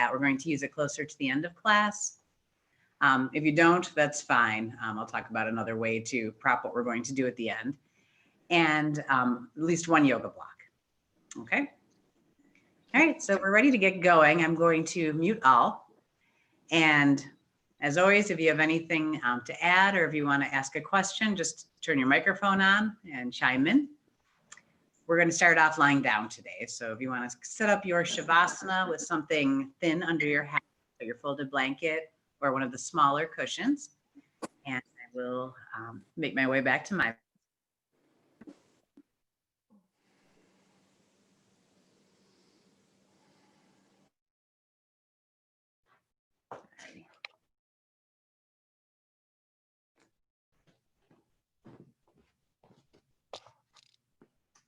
mat. We're going to use it closer to the end of class. If you don't, that's fine. I'll talk about another way to prop what we're going to do at the end. And at least one yoga block. Okay. All right, so we're ready to get going. I'm going to mute all. And as always, if you have anything to add or if you want to ask a question, just turn your microphone on and chime in. We're going to start off lying down today. So if you want to set up your Shavasana with something thin under your head, so your folded blanket or one of the smaller cushions. And I will make my way back to my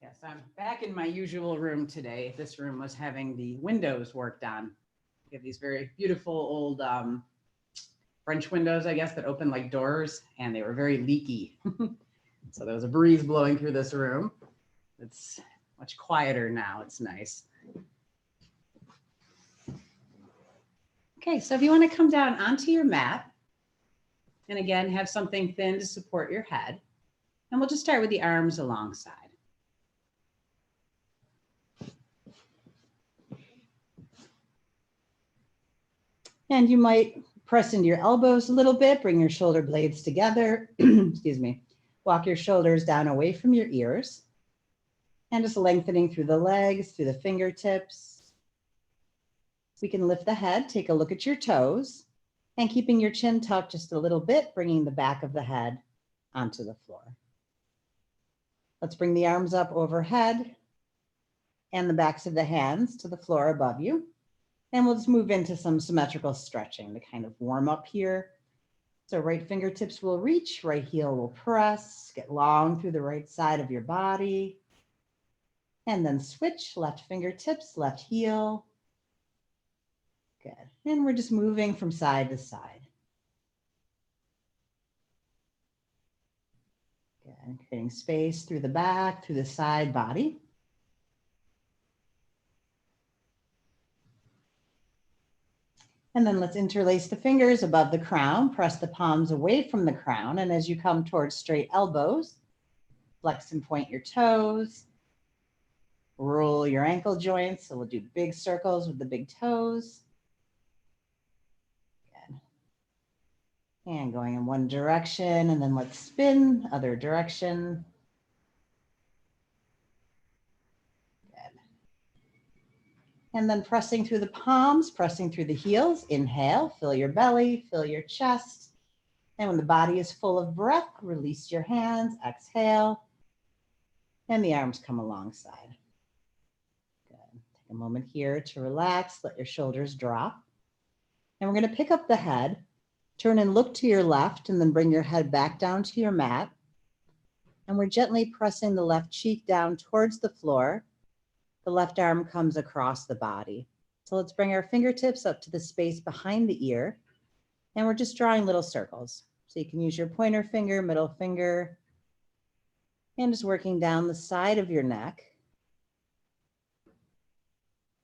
Yes, I'm back in my usual room today. This room was having the windows worked on. We have these very beautiful old French windows, I guess, that open like doors, and they were very leaky. So there was a breeze blowing through this room. It's much quieter now. It's nice. Okay, so if you want to come down onto your mat, and again, have something thin to support your head, and we'll just start with the arms alongside. And you might press into your elbows a little bit, bring your shoulder blades together, excuse me, walk your shoulders down away from your ears, and just lengthening through the legs, through the fingertips. We can lift the head, take a look at your toes, and keeping your chin tucked just a little bit, bringing the back of the head onto the floor. Let's bring the arms up overhead and the backs of the hands to the floor above you. And we'll just move into some symmetrical stretching to kind of warm up here. So right fingertips will reach, right heel will press, get long through the right side of your body. And then switch, left fingertips, left heel. Good. And we're just moving from side to side. Good. Creating space through the back, through the side body. And then let's interlace the fingers above the crown, press the palms away from the crown. And as you come towards straight elbows, flex and point your toes, roll your ankle joints. So we'll do big circles with the big toes. Good. And going in one direction, and then let's spin, other direction. And then pressing through the palms, pressing through the heels. Inhale, fill your belly, fill your chest. And when the body is full of breath, release your hands, exhale. And the arms come alongside. Good. Take a moment here to relax, let your shoulders drop. And we're going to pick up the head, turn and look to your left, and then bring your head back down to your mat. And we're gently pressing the left cheek down towards the floor. The left arm comes across the body. So let's bring our fingertips up to the space behind the ear. And we're just drawing little circles. So you can use your pointer finger, middle finger, and just working down the side of your neck.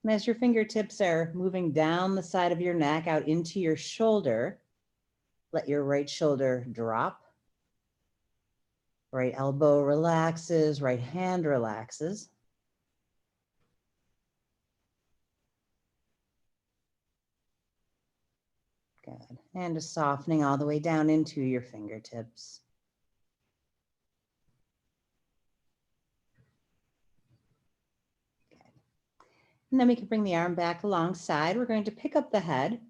And as your fingertips are moving down the side of your neck out into your shoulder, let your right shoulder drop. Right elbow relaxes, right hand relaxes. Good. And just softening all the way down into your fingertips. Okay. And then we can bring the arm back alongside. We're going to pick up the head,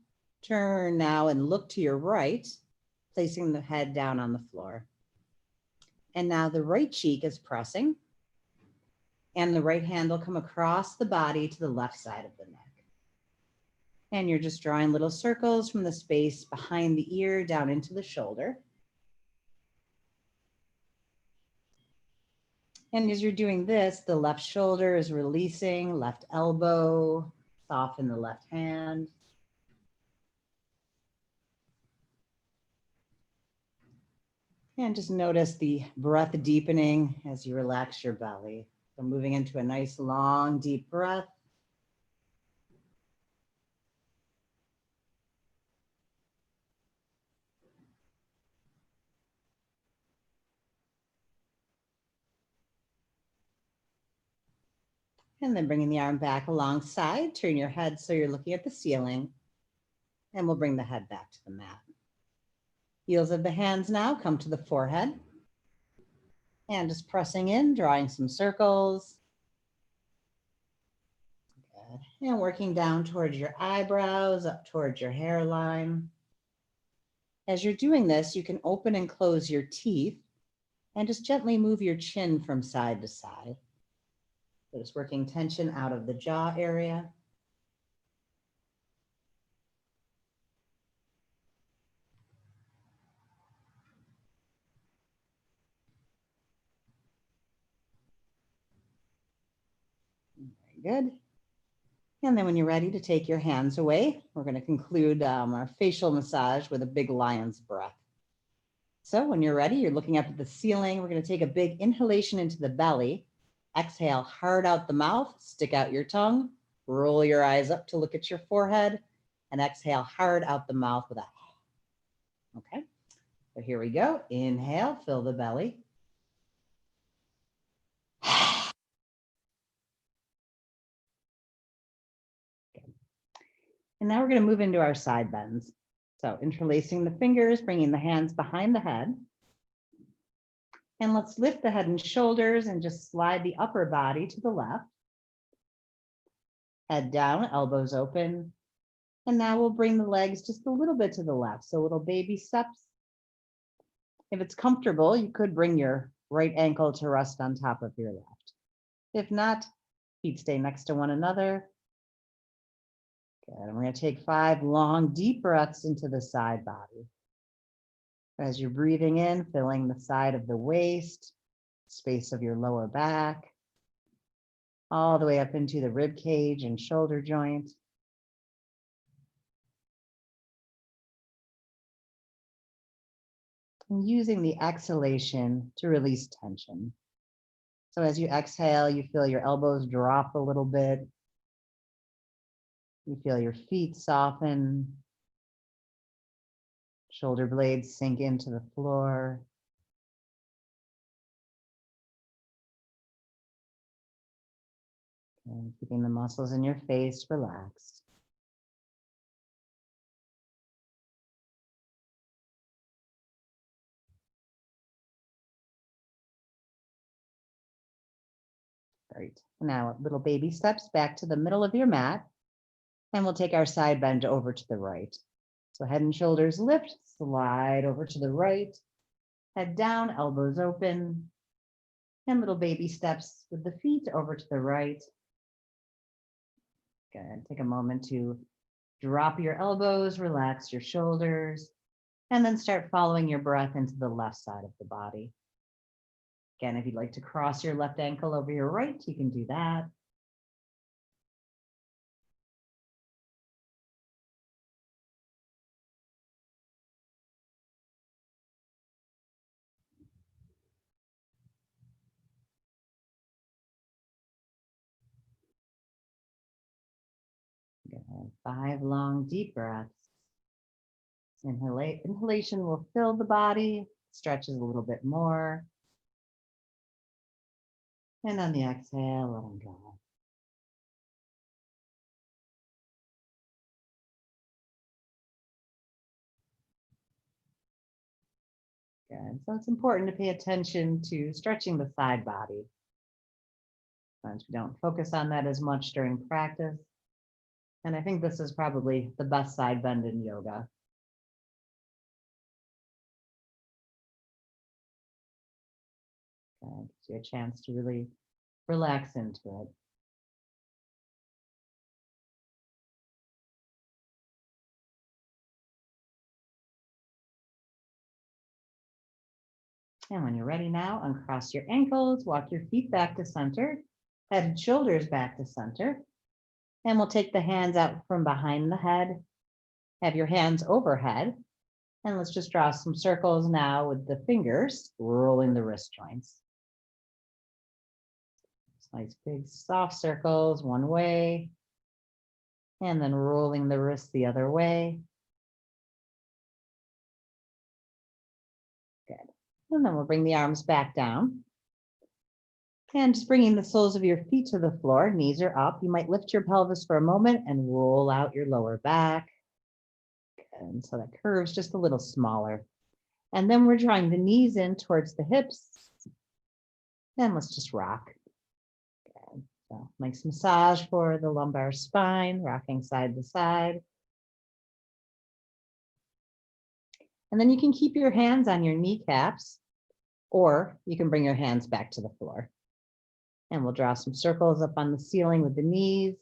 turn now and look to your right, placing the head down on the floor. And now the right cheek is pressing, and the right hand will come across the body to the left side of the neck. And you're just drawing little circles from the space behind the ear down into the shoulder. And as you're doing this, the left shoulder is releasing, left elbow, soften the left hand. And just notice the breath deepening as you relax your belly. So moving into a nice long, deep breath. And then bringing the arm back alongside, turn your head so you're looking at the ceiling. And we'll bring the head back to the mat. Heels of the hands now come to the forehead. And just pressing in, drawing some circles. Good. And working down towards your eyebrows, up towards your hairline. As you're doing this, you can open and close your teeth and just gently move your chin from side to side. So just working tension out of the jaw area. Very good. And then when you're ready to take your hands away, we're going to conclude our facial massage with a big lion's breath. So when you're ready, you're looking up at the ceiling. We're going to take a big inhalation into the belly. Exhale hard out the mouth, stick out your tongue, roll your eyes up to look at your forehead, and exhale hard out the mouth with a okay. So here we go. Inhale, fill the belly. And now we're going to move into our side bends. So interlacing the fingers, bringing the hands behind the head. And let's lift the head and shoulders and just slide the upper body to the left. Head down, elbows open. And now we'll bring the legs just a little bit to the left. So little baby steps. If it's comfortable, you could bring your right ankle to rest on top of your left. If not, feet stay next to one another. Good. And we're going to take 5 long, deep breaths into the side body. As you're breathing in, filling the side of the waist, space of your lower back, all the way up into the rib cage and shoulder joint. And using the exhalation to release tension. So as you exhale, you feel your elbows drop a little bit. You feel your feet soften. Shoulder blades sink into the floor. And keeping the muscles in your face relaxed. Great. Now, little baby steps back to the middle of your mat. And we'll take our side bend over to the right. So head and shoulders lift, slide over to the right. Head down, elbows open. And little baby steps with the feet over to the right. Good. Take a moment to drop your elbows, relax your shoulders, and then start following your breath into the left side of the body. Again, if you'd like to cross your left ankle over your right, you can do that. Good. 5 long, deep breaths. Inhalation will fill the body, stretches a little bit more. And on the exhale, let them go. Good. So it's important to pay attention to stretching the side body. Sometimes we don't focus on that as much during practice. And I think this is probably the best side bend in yoga. Gives you a chance to really relax into it. And when you're ready now, uncross your ankles, walk your feet back to center, head and shoulders back to center. And we'll take the hands out from behind the head, have your hands overhead. And let's just draw some circles now with the fingers, rolling the wrist joints. Nice big soft circles one way, and then rolling the wrist the other way. Good. And then we'll bring the arms back down. And just bringing the soles of your feet to the floor, knees are up. You might lift your pelvis for a moment and roll out your lower back. And so that curve's just a little smaller. And then we're drawing the knees in towards the hips. And let's just rock. Okay. So nice massage for the lumbar spine, rocking side to side. And then you can keep your hands on your kneecaps, or you can bring your hands back to the floor. And we'll draw some circles up on the ceiling with the knees.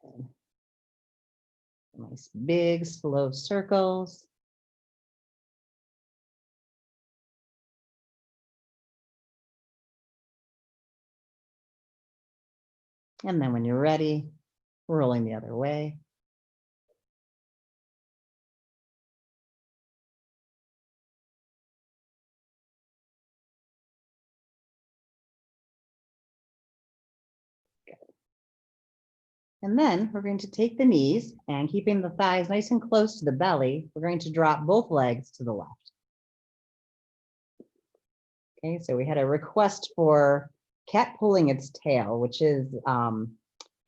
Good. Nice big slow circles. And then when you're ready, rolling the other way. And then we're going to take the knees and keeping the thighs nice and close to the belly, we're going to drop both legs to the left. Okay, so we had a request for cat pulling its tail, which is kind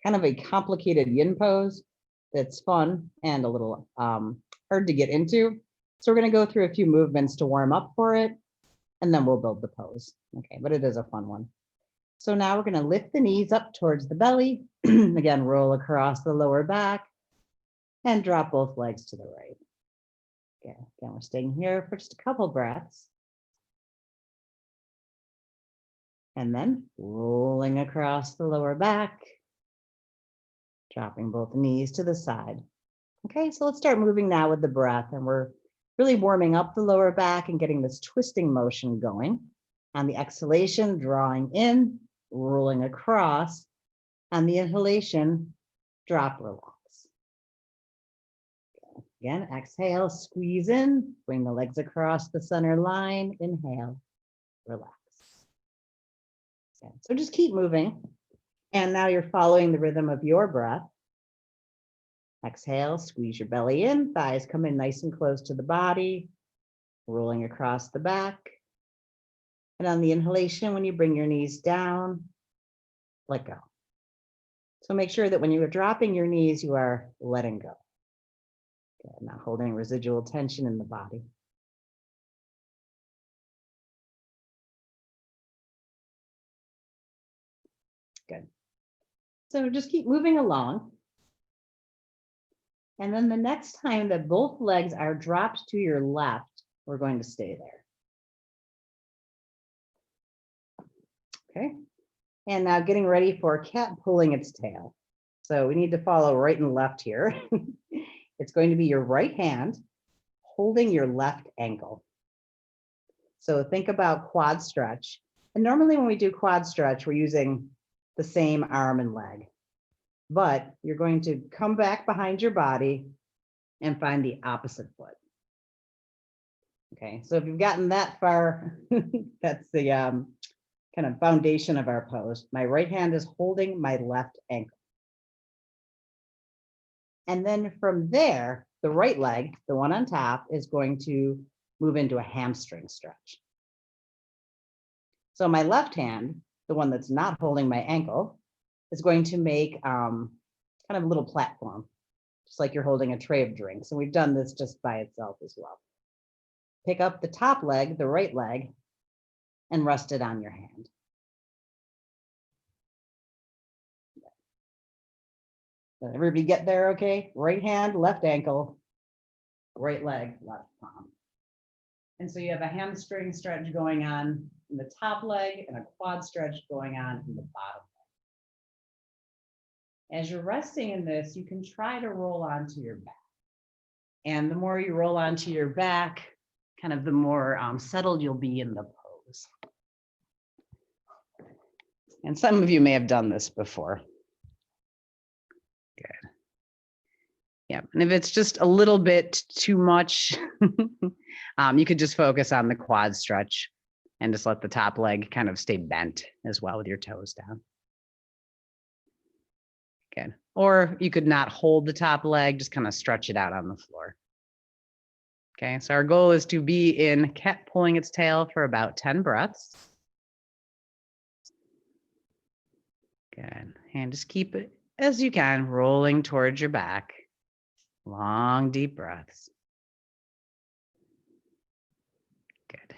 of a complicated yin pose that's fun and a little hard to get into. So we're going to go through a few movements to warm up for it, and then we'll build the pose. Okay, but it is a fun one. So now we're going to lift the knees up towards the belly. Again, roll across the lower back and drop both legs to the right. Okay, again, we're staying here for just a couple breaths. And then rolling across the lower back, dropping both knees to the side. Okay, so let's start moving now with the breath, and we're really warming up the lower back and getting this twisting motion going. On the exhalation, drawing in, rolling across. On the inhalation, drop, relax. Again, exhale, squeeze in, bring the legs across the center line, inhale, relax. Okay, so just keep moving. And now you're following the rhythm of your breath. Exhale, squeeze your belly in, thighs come in nice and close to the body, rolling across the back. And on the inhalation, when you bring your knees down, let go. So make sure that when you are dropping your knees, you are letting go. Okay, not holding residual tension in the body. Good. So just keep moving along. And then the next time that both legs are dropped to your left, we're going to stay there. Okay. And now getting ready for cat pulling its tail. So we need to follow right and left here. It's going to be your right hand holding your left ankle. So think about quad stretch. And normally when we do quad stretch, we're using the same arm and leg. But you're going to come back behind your body and find the opposite foot. Okay, so if you've gotten that far, that's the kind of foundation of our pose. My right hand is holding my left ankle. And then from there, the right leg, the one on top, is going to move into a hamstring stretch. So my left hand, the one that's not holding my ankle, is going to make kind of a little platform, just like you're holding a tray of drinks. And we've done this just by itself as well. Pick up the top leg, the right leg, and rest it on your hand. Did everybody get there okay? Right hand, left ankle, right leg, left palm. And so you have a hamstring stretch going on in the top leg and a quad stretch going on in the bottom leg. As you're resting in this, you can try to roll onto your back. And the more you roll onto your back, kind of the more settled you'll be in the pose. And some of you may have done this before. Good. Yeah, and if it's just a little bit too much, you could just focus on the quad stretch and just let the top leg kind of stay bent as well with your toes down. Good. Or you could not hold the top leg, just kind of stretch it out on the floor. Okay, so our goal is to be in cat pulling its tail for about 10 breaths. Good. And just keep it as you can, rolling towards your back. Long, deep breaths. Good.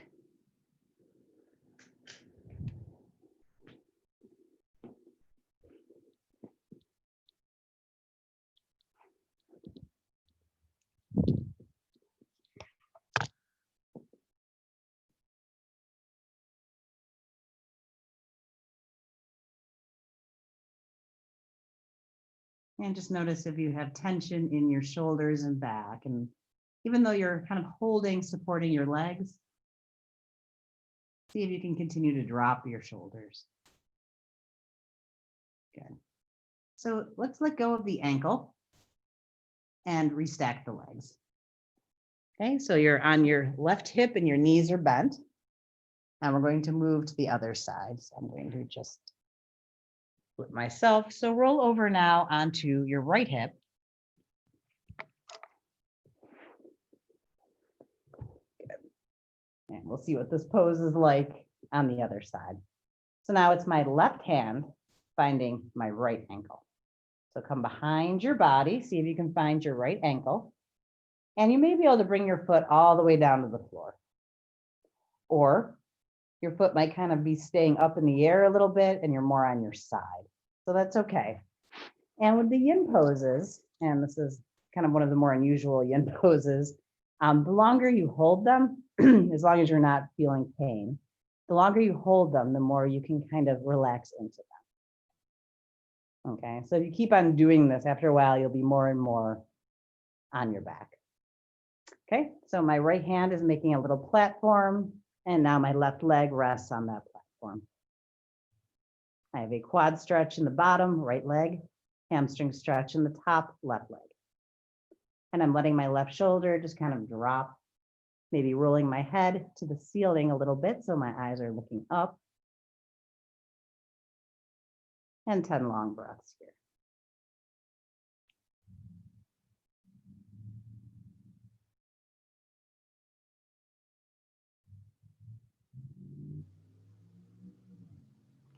And just notice if you have tension in your shoulders and back. And even though you're kind of holding, supporting your legs, see if you can continue to drop your shoulders. Good. So let's let go of the ankle and restack the legs. Okay, so you're on your left hip and your knees are bent. And we're going to move to the other side. So I'm going to just flip myself. So roll over now onto your right hip. Good. And we'll see what this pose is like on the other side. So now it's my left hand finding my right ankle. So come behind your body, see if you can find your right ankle. And you may be able to bring your foot all the way down to the floor. Or your foot might kind of be staying up in the air a little bit and you're more on your side. So that's okay. And with the yin poses, and this is kind of one of the more unusual yin poses, the longer you hold them, as long as you're not feeling pain, the longer you hold them, the more you can kind of relax into them. Okay, so if you keep on doing this, after a while, you'll be more and more on your back. Okay, so my right hand is making a little platform, and now my left leg rests on that platform. I have a quad stretch in the bottom, right leg, hamstring stretch in the top, left leg. And I'm letting my left shoulder just kind of drop, maybe rolling my head to the ceiling a little bit so my eyes are looking up. And 10 long breaths here.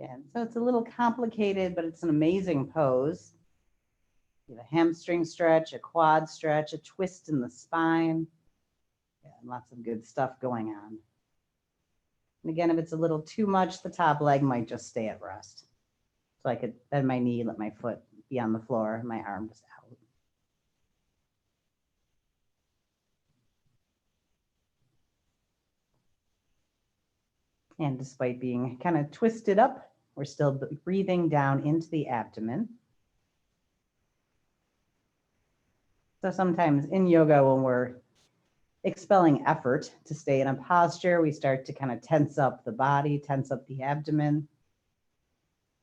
Again, so it's a little complicated, but it's an amazing pose. You have a hamstring stretch, a quad stretch, a twist in the spine. Yeah, lots of good stuff going on. And again, if it's a little too much, the top leg might just stay at rest. So I could bend my knee, let my foot be on the floor, my arm just out. And despite being kind of twisted up, we're still breathing down into the abdomen. So sometimes in yoga, when we're expelling effort to stay in a posture, we start to kind of tense up the body, tense up the abdomen.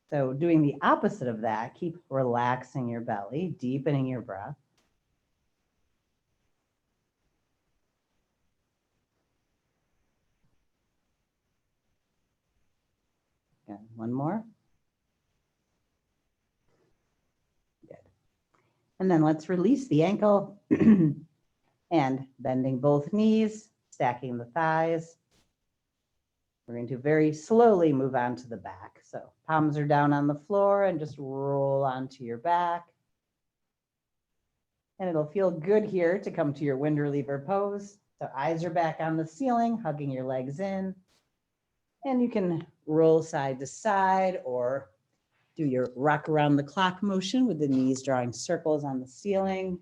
So doing the opposite of that, keep relaxing your belly, deepening your breath. Good. One more. Good. And then let's release the ankle and bending both knees, stacking the thighs. We're going to very slowly move on to the back. So palms are down on the floor and just roll onto your back. And it'll feel good here to come to your wind reliever pose. So eyes are back on the ceiling, hugging your legs in. And you can roll side to side or do your rock around the clock motion with the knees drawing circles on the ceiling.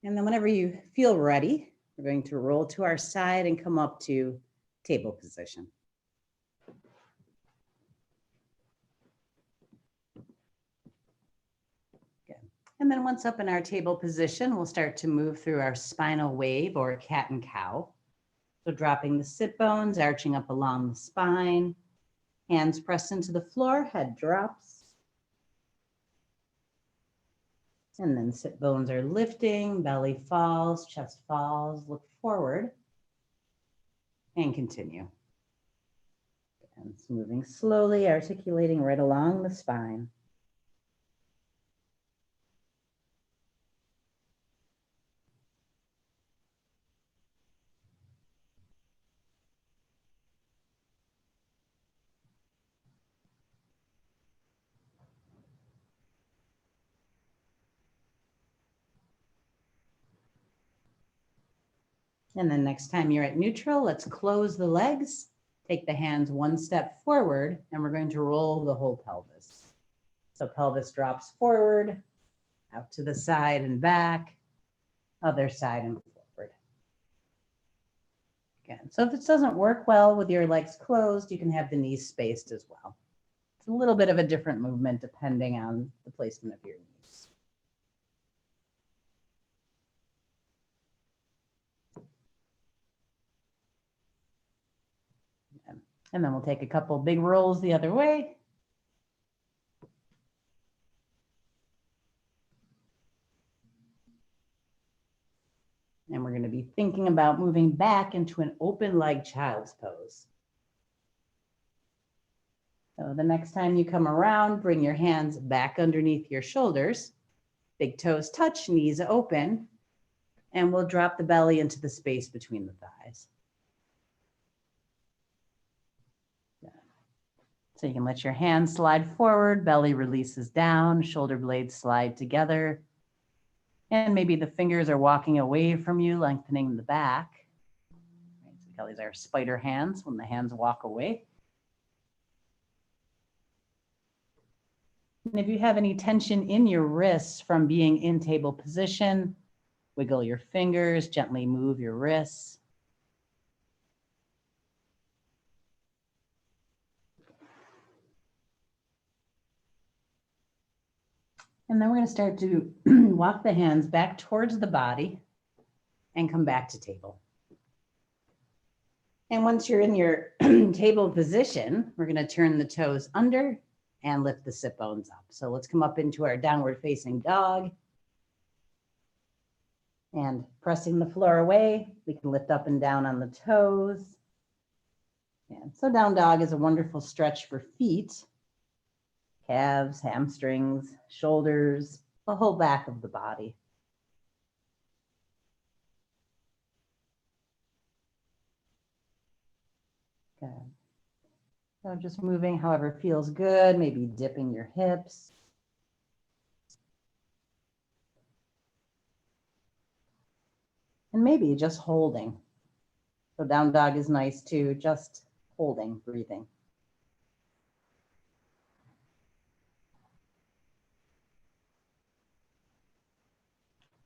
And then whenever you feel ready, we're going to roll to our side and come up to table position. Good. And then once up in our table position, we'll start to move through our spinal wave or cat and cow. So dropping the sit bones, arching up along the spine, hands pressed into the floor, head drops. And then sit bones are lifting, belly falls, chest falls, look forward, and continue. And it's moving slowly, articulating right along the spine. And then next time you're at neutral, let's close the legs, take the hands one step forward, and we're going to roll the whole pelvis. So pelvis drops forward, out to the side and back, other side and forward. Again, so if this doesn't work well with your legs closed, you can have the knees spaced as well. It's a little bit of a different movement depending on the placement of your knees. And then we'll take a couple big rolls the other way. And we're going to be thinking about moving back into an open leg child's pose. So the next time you come around, bring your hands back underneath your shoulders. Big toes touch, knees open, and we'll drop the belly into the space between the thighs. So you can let your hands slide forward, belly releases down, shoulder blades slide together. And maybe the fingers are walking away from you, lengthening the back. Right, so we call these our spider hands when the hands walk away. And if you have any tension in your wrists from being in table position, wiggle your fingers, gently move your wrists. And then we're going to start to walk the hands back towards the body and come back to table. And once you're in your table position, we're going to turn the toes under and lift the sit bones up. So let's come up into our downward facing dog. And pressing the floor away, we can lift up and down on the toes. And so down dog is a wonderful stretch for feet, calves, hamstrings, shoulders, the whole back of the body. Good. So just moving however feels good, maybe dipping your hips. And maybe just holding. So down dog is nice too, just holding, breathing.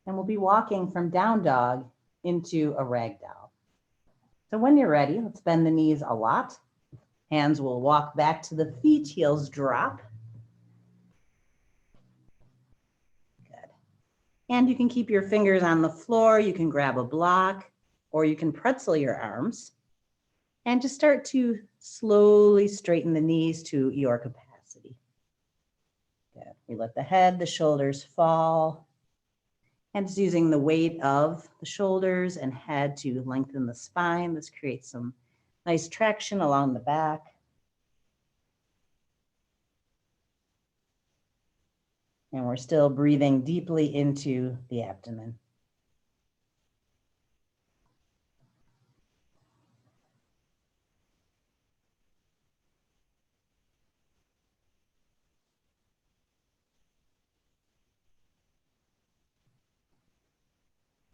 And we'll be walking from down dog into a ragdoll. So when you're ready, let's bend the knees a lot. Hands will walk back to the feet, heels drop. Good. And you can keep your fingers on the floor. You can grab a block or you can pretzel your arms and just start to slowly straighten the knees to your capacity. Good. We let the head, the shoulders fall. And just using the weight of the shoulders and head to lengthen the spine. This creates some nice traction along the back. And we're still breathing deeply into the abdomen.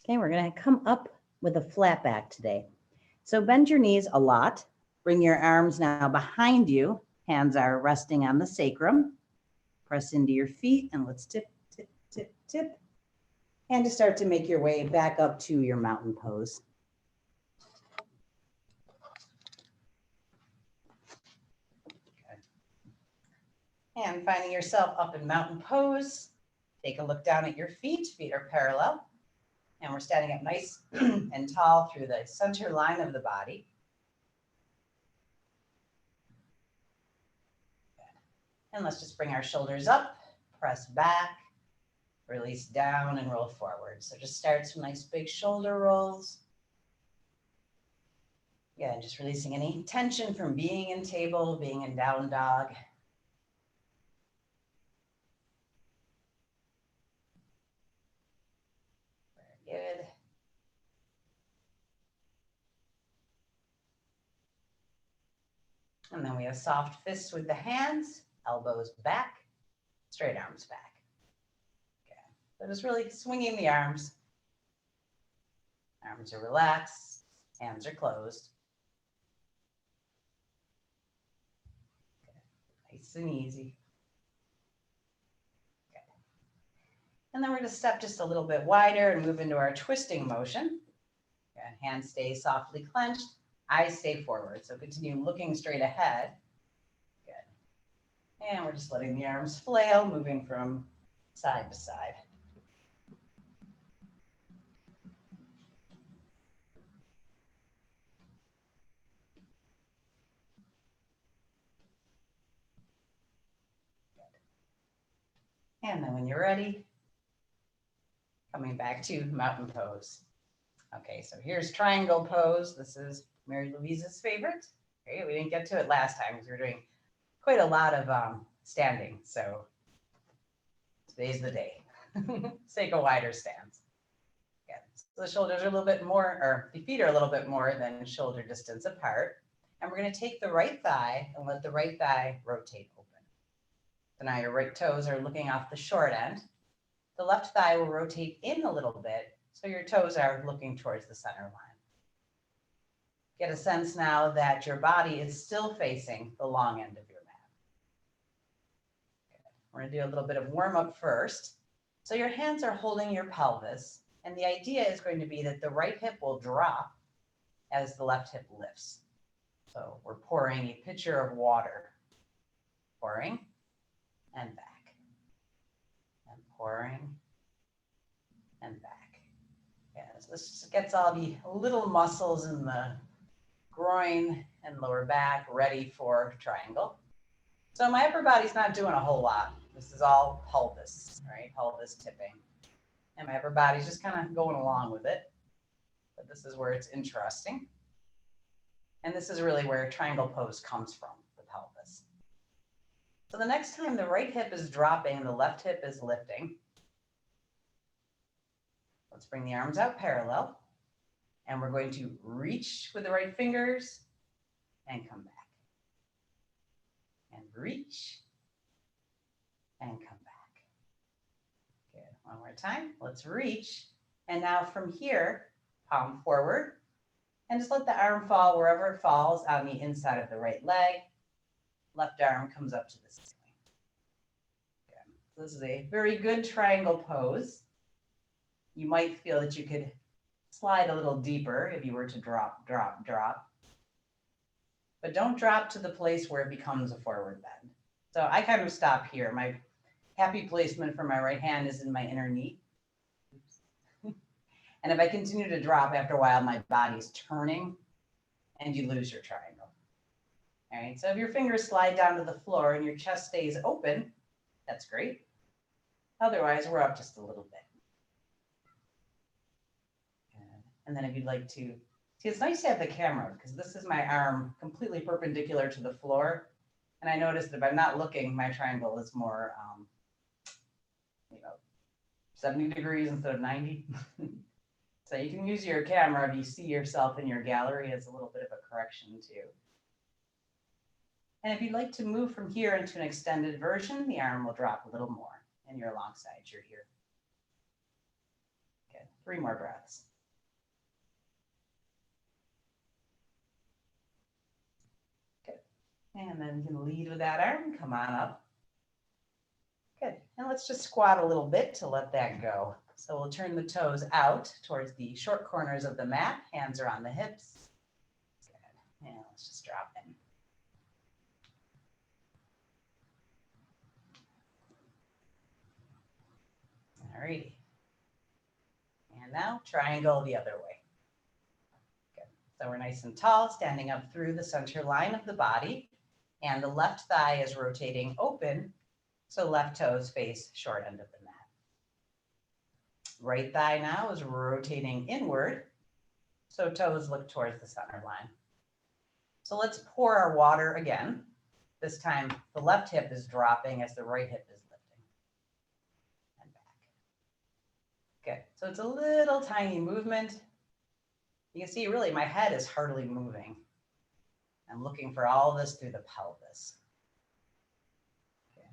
Okay, we're going to come up with a flat back today. So bend your knees a lot. Bring your arms now behind you. Hands are resting on the sacrum. Press into your feet and let's tip, tip, tip, tip. And to start to make your way back up to your mountain pose. Okay. And finding yourself up in mountain pose, take a look down at your feet. Feet are parallel. And we're standing up nice and tall through the center line of the body. And let's just bring our shoulders up, press back, release down and roll forward. So just start some nice big shoulder rolls. Yeah, just releasing any tension from being in table, being in down dog. Very good. And then we have soft fists with the hands, elbows back, straight arms back. Okay. So just really swinging the arms. Arms are relaxed, hands are closed. Nice and easy. Okay. And then we're going to step just a little bit wider and move into our twisting motion. Good. Hands stay softly clenched, eyes stay forward. So continue looking straight ahead. Good. And we're just letting the arms flail, moving from side to side. And then when you're ready, coming back to mountain pose. Okay, so here's triangle pose. This is Mary Louise's favorite. Okay, we didn't get to it last time because we were doing quite a lot of standing. So today's the day. Let's take a wider stance. Yeah, so the shoulders are a little bit more, or the feet are a little bit more than shoulder distance apart. And we're going to take the right thigh and let the right thigh rotate open. So now your right toes are looking off the short end. The left thigh will rotate in a little bit, so your toes are looking towards the center line. Get a sense now that your body is still facing the long end of your mat. Good. We're going to do a little bit of warm up first. So your hands are holding your pelvis, and the idea is going to be that the right hip will drop as the left hip lifts. So we're pouring a pitcher of water, pouring and back, and pouring and back. Yeah, so this just gets all the little muscles in the groin and lower back ready for triangle. So my upper body's not doing a whole lot. This is all pelvis, right? Pelvis tipping. And my upper body's just kind of going along with it. But this is where it's interesting. And this is really where triangle pose comes from, the pelvis. So the next time the right hip is dropping and the left hip is lifting, let's bring the arms out parallel. And we're going to reach with the right fingers and come back. And reach and come back. Good. One more time. Let's reach. And now from here, palm forward. And just let the arm fall wherever it falls on the inside of the right leg. Left arm comes up to the ceiling. Good. So this is a very good triangle pose. You might feel that you could slide a little deeper if you were to drop, drop, drop. But don't drop to the place where it becomes a forward bend. So I kind of stop here. My happy placement for my right hand is in my inner knee. And if I continue to drop after a while, my body's turning and you lose your triangle. All right, so if your fingers slide down to the floor and your chest stays open, that's great. Otherwise, we're up just a little bit. And then if you'd like to, see, it's nice to have the camera because this is my arm completely perpendicular to the floor. And I noticed that if I'm not looking, my triangle is more, 70 degrees instead of 90. So you can use your camera if you see yourself in your gallery as a little bit of a correction too. And if you'd like to move from here into an extended version, the arm will drop a little more and you're alongside your ear. Okay, 3 more breaths. Good. And then you can lead with that arm, come on up. Good, and let's just squat a little bit to let that go. So we'll turn the toes out towards the short corners of the mat. Hands are on the hips. Good. And let's just drop in. All righty. And now triangle the other way. Good. So we're nice and tall, standing up through the center line of the body. And the left thigh is rotating open, so left toes face short end of the mat. Right thigh now is rotating inward, so toes look towards the center line. So let's pour our water again. This time the left hip is dropping as the right hip is lifting. And back. Good. So it's a little tiny movement. You can see really my head is hardly moving. I'm looking for all this through the pelvis. Okay.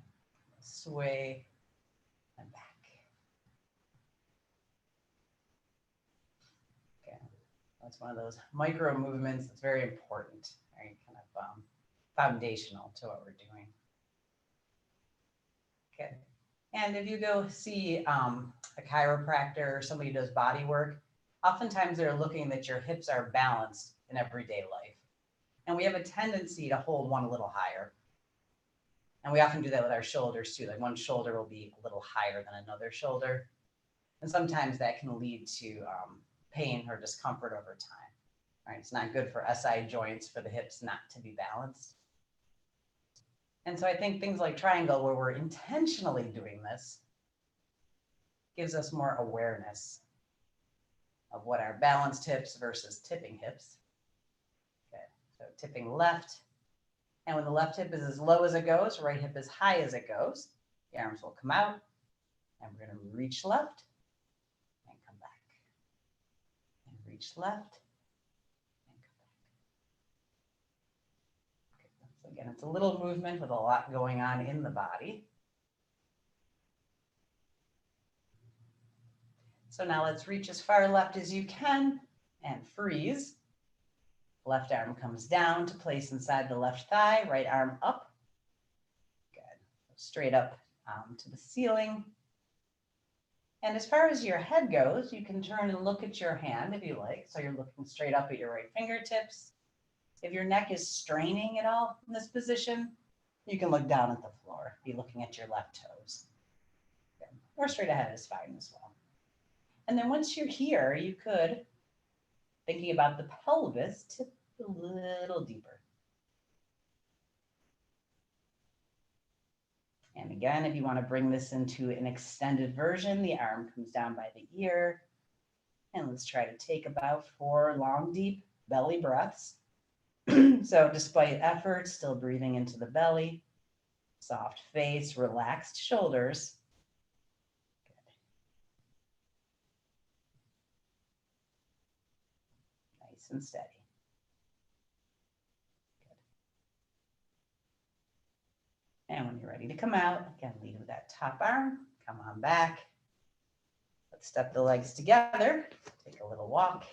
Sway and back. Okay. That's one of those micro movements that's very important, right? Kind of foundational to what we're doing. Okay. And if you go see a chiropractor or somebody who does body work, oftentimes they're looking that your hips are balanced in everyday life. And we have a tendency to hold one a little higher. And we often do that with our shoulders too. Like one shoulder will be a little higher than another shoulder. And sometimes that can lead to pain or discomfort over time. Right? It's not good for SI joints for the hips not to be balanced. And so I think things like triangle, where we're intentionally doing this, gives us more awareness of what our balanced hips versus tipping hips. Okay, so tipping left. And when the left hip is as low as it goes, right hip as high as it goes, the arms will come out. And we're going to reach left and come back. And reach left and come back. Okay, so again, it's a little movement with a lot going on in the body. So now let's reach as far left as you can and freeze. Left arm comes down to place inside the left thigh, right arm up. Good. Straight up to the ceiling. And as far as your head goes, you can turn and look at your hand if you like. So you're looking straight up at your right fingertips. If your neck is straining at all in this position, you can look down at the floor, be looking at your left toes. Good. Or straight ahead is fine as well. And then once you're here, you could, thinking about the pelvis, tip a little deeper. And again, if you want to bring this into an extended version, the arm comes down by the ear. And let's try to take about 4 long, deep belly breaths. So despite effort, still breathing into the belly, soft face, relaxed shoulders. Nice and steady. Good. And when you're ready to come out, again, lead with that top arm, come on back. Let's step the legs together, take a little walk.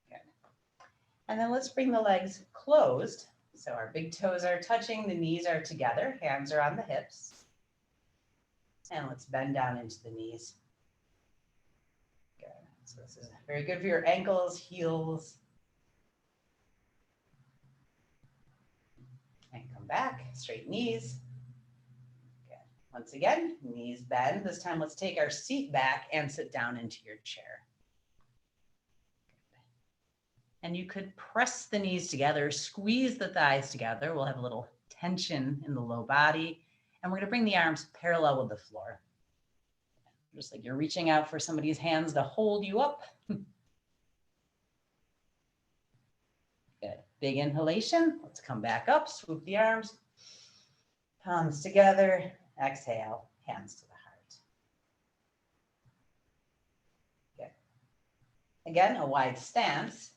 Good. And then let's bring the legs closed. So our big toes are touching, the knees are together, hands are on the hips. And let's bend down into the knees. Good. So this is very good for your ankles, heels. And come back, straight knees. Good. Once again, knees bend. This time let's take our seat back and sit down into your chair. Good. And you could press the knees together, squeeze the thighs together. We'll have a little tension in the low body. And we're going to bring the arms parallel with the floor. Just like you're reaching out for somebody's hands to hold you up. Good. Big inhalation. Let's come back up, swoop the arms, palms together. Exhale, hands to the heart. Good. Again, a wide stance.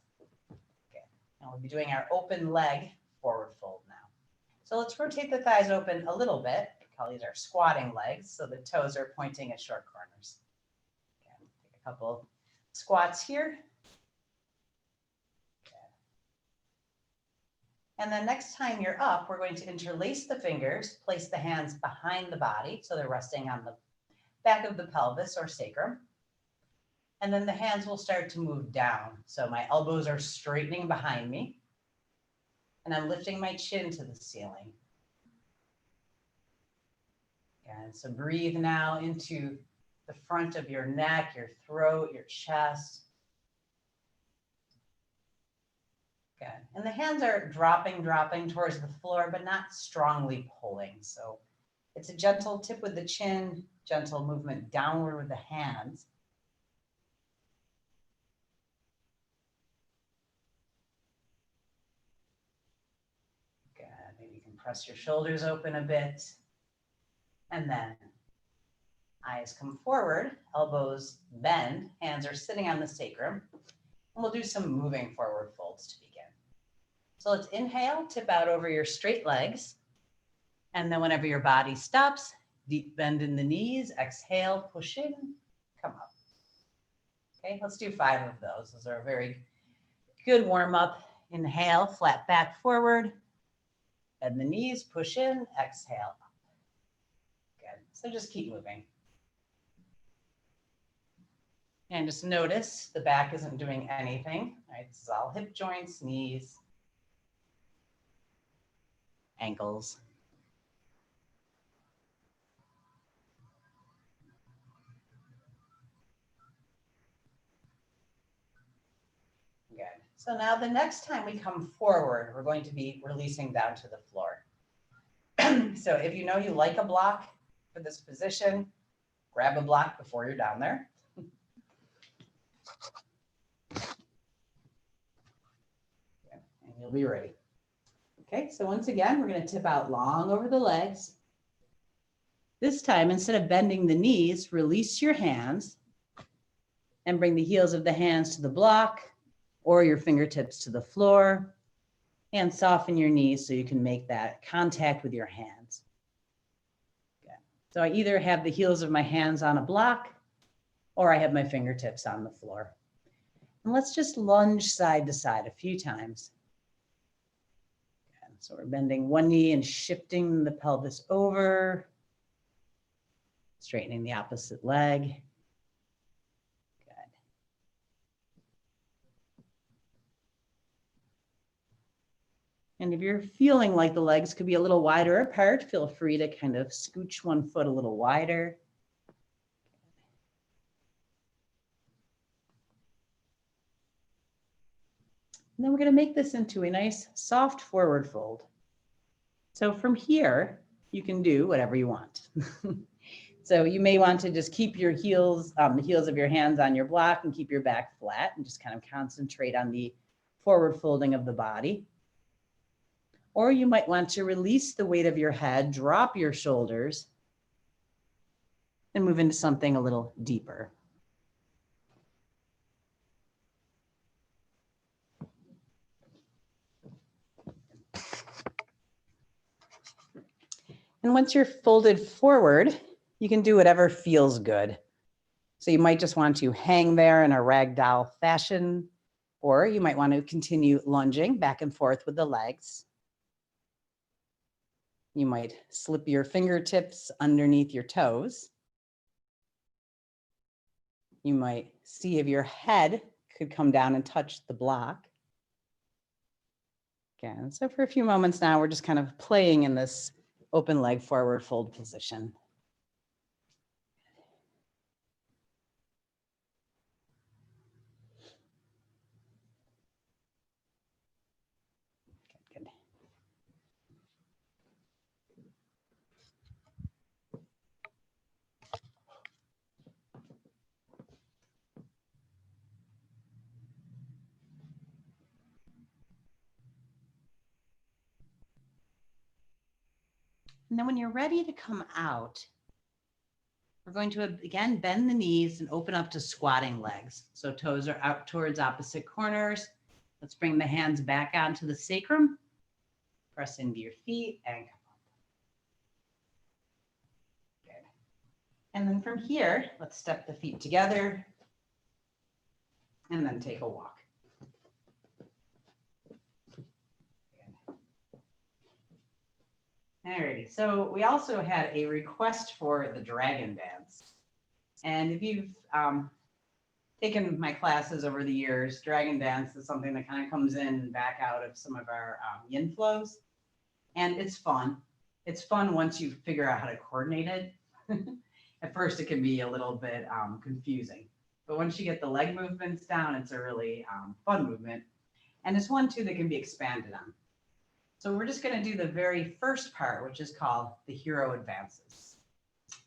Good. And we'll be doing our open leg forward fold now. So let's rotate the thighs open a little bit. We call these our squatting legs. So the toes are pointing at short corners. Okay, take a couple squats here. Okay. And then next time you're up, we're going to interlace the fingers, place the hands behind the body. So they're resting on the back of the pelvis or sacrum. And then the hands will start to move down. So my elbows are straightening behind me. And I'm lifting my chin to the ceiling. And so breathe now into the front of your neck, your throat, your chest. Good. And the hands are dropping towards the floor, but not strongly pulling. So it's a gentle tip with the chin, gentle movement downward with the hands. Good. Maybe you can press your shoulders open a bit. And then eyes come forward, elbows bend, hands are sitting on the sacrum. And we'll do some moving forward folds to begin. So let's inhale, tip out over your straight legs. And then whenever your body stops, Deep bend in the knees. Exhale, push in, come up. Okay, let's do 5 of those. Those are a very good warm up. Inhale, flat back forward. Bend the knees, push in, exhale. Good. So just keep moving. And just notice the back isn't doing anything. All right, this is all hip joints, knees, ankles. Good. So now the next time we come forward, we're going to be releasing down to the floor. So if you know you like a block for this position, grab a block before you're down there. And you'll be ready. Okay, so once again, we're going to tip out long over the legs. This time, instead of bending the knees, release your hands and bring the heels of the hands to the block or your fingertips to the floor, and soften your knees so you can make that contact with your hands. Okay. So I either have the heels of my hands on a block or I have my fingertips on the floor. And let's just lunge side to side a few times. Okay. So we're bending one knee and shifting the pelvis over, straightening the opposite leg. And if you're feeling like the legs could be a little wider apart, feel free to kind of scooch one foot a little wider. And then we're going to make this into a nice soft forward fold. So from here, you can do whatever you want. So you may want to just keep your heels, the heels of your hands on your block and keep your back flat and just kind of concentrate on the forward folding of the body. Or you might want to release the weight of your head, drop your shoulders, and move into something a little deeper. And once you're folded forward, you can do whatever feels good. So you might just want to hang there in a ragdoll fashion, or you might want to continue lunging back and forth with the legs. You might slip your fingertips underneath your toes. You might see if your head could come down and touch the block. Again, so for a few moments now, we're just kind of playing in this open leg forward fold position. Good. And then when you're ready to come out, we're going to, again, bend the knees and open up to squatting legs. So toes are out towards opposite corners. Let's bring the hands back onto the sacrum. Press into your feet and come up. Good. And then from here, let's step the feet together and then take a walk. Alrighty, so we also had a request for the dragon dance. And if you've taken my classes over the years, dragon dance is something that kind of comes in and back out of some of our yin flows. And it's fun. It's fun once you figure out how to coordinate it. At first, it can be a little bit confusing. But once you get the leg movements down, it's a really fun movement. And it's one, too, that can be expanded on. So we're just going to do the very first part, which is called the hero advances.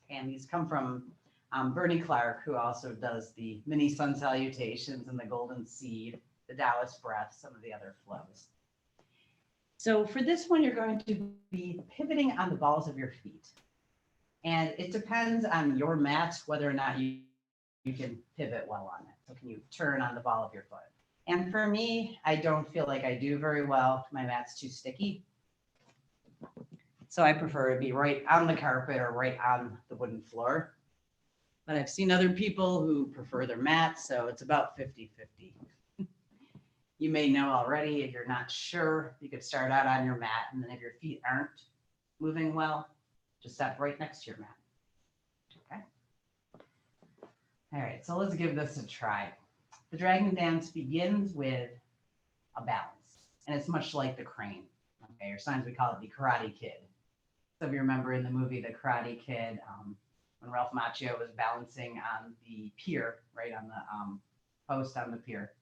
And these come from Bernie Clark, who also does the mini sun salutations and the golden seed, the Taoist breath, some of the other flows. So for this one, you're going to be pivoting on the balls of your feet. And it depends on your mat, whether or not you can pivot well on it. So can you turn on the ball of your foot? And for me, I don't feel like I do very well. My mat's too sticky. So I prefer to be right on the carpet or right on the wooden floor. But I've seen other people who prefer their mats, so it's about 50-50. You may know already, if you're not sure, you could start out on your mat, and then if your feet aren't moving well, just step right next to your mat. Okay. All right, so let's give this a try. The dragon dance begins with a balance, and it's much like the crane. Okay, or sometimes we call it the Karate Kid. So if you remember in the movie The Karate Kid, when Ralph Macchio was balancing on the pier, right on the post on the pier.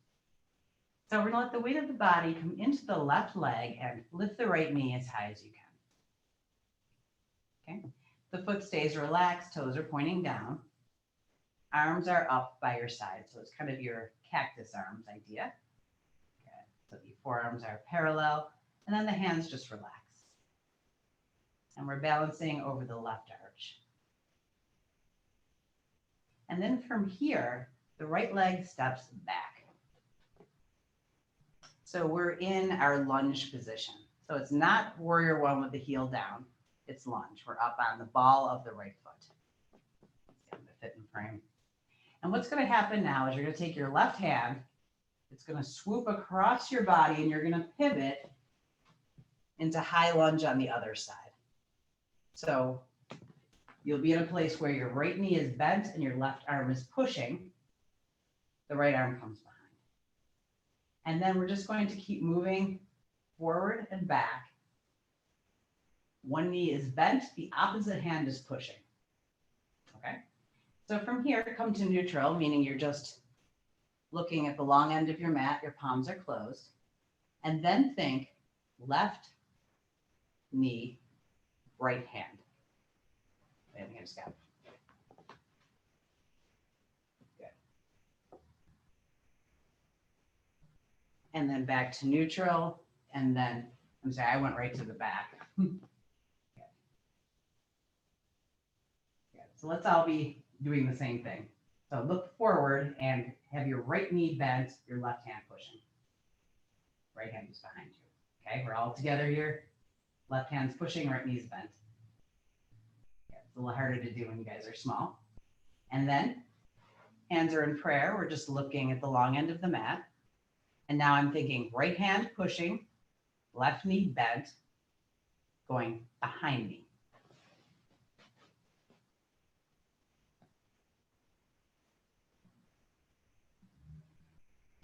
So we're gonna let the weight of the body come into the left leg and lift the right knee as high as you can. Okay, the foot stays relaxed, toes are pointing down. Arms are up by your side, so it's kind of your cactus arms idea. Okay. So the forearms are parallel, and then the hands just relax. And we're balancing over the left arch. And then from here, the right leg steps back. So we're in our lunge position. So it's not warrior one with the heel down, it's lunge. We're up on the ball of the right foot. Get the fit and frame. And what's going to happen now is you're going to take your left hand, it's going to swoop across your body, and you're going to pivot into high lunge on the other side. So you'll be in a place where your right knee is bent and your left arm is pushing. The right arm comes behind. And then we're just going to keep moving forward and back. One knee is bent, the opposite hand is pushing. Okay? So from here, come to neutral, meaning you're just looking at the long end of your mat, your palms are closed. And then think left knee, right hand. I think I just got it. Good. And then back to neutral. And then, I'm sorry, I went right to the back. Good. So let's all be doing the same thing. So look forward and have your right knee bent, your left hand pushing. Right hand is behind you. Okay, we're all together here. Left hand's pushing, right knee's bent. It's a little harder to do when you guys are small. And then hands are in prayer. We're just looking at the long end of the mat. And now I'm thinking right hand pushing, left knee bent, going behind me.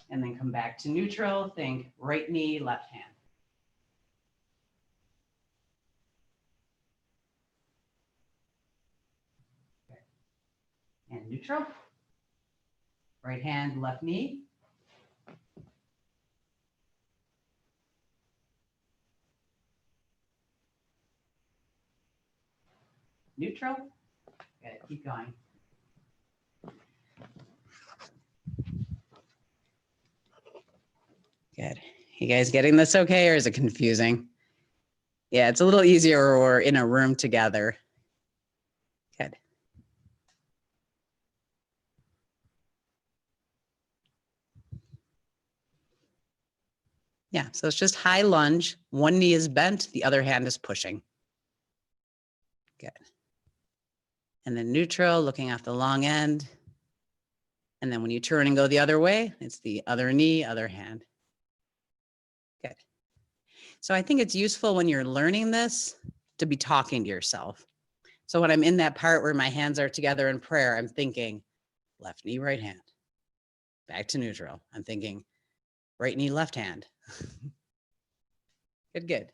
And then come back to neutral, think right knee, left hand. Okay. And neutral, right hand, left knee. Neutral, gotta keep going. Good. You guys getting this okay, or is it confusing? Yeah, it's a little easier when we're in a room together. Good. Yeah, so it's just high lunge. One knee is bent, the other hand is pushing. Good. And then neutral, looking at the long end. And then when you turn and go the other way, it's the other knee, other hand. Good. So I think it's useful when you're learning this to be talking to yourself. So when I'm in that part where my hands are together in prayer, I'm thinking left knee, right hand. Back to neutral. I'm thinking right knee, left hand. Good, good.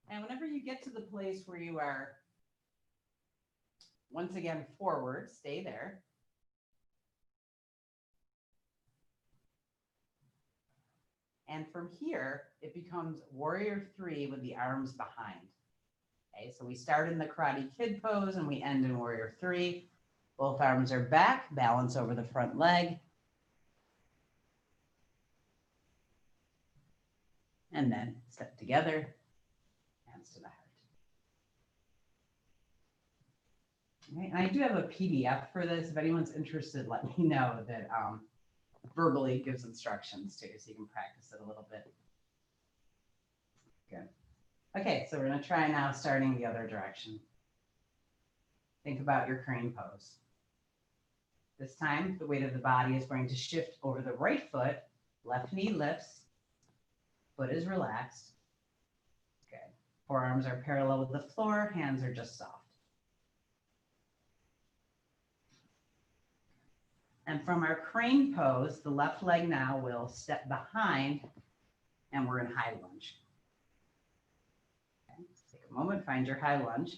And whenever you get to the place where you are, once again, forward, stay there. And from here, it becomes warrior three with the arms behind. Okay, so we start in the Karate Kid pose and we end in warrior three. Both arms are back, balance over the front leg. And then step together, hands to the heart. Okay, and I do have a PDF for this. If anyone's interested, let me know that verbally gives instructions too, so you can practice it a little bit. Good. Okay, so we're gonna try now starting the other direction. Think about your crane pose. This time, the weight of the body is going to shift over the right foot, left knee lifts, foot is relaxed. Good. Forearms are parallel with the floor, hands are just soft. And from our crane pose, the left leg now will step behind and we're in high lunge. Okay, take a moment, find your high lunge.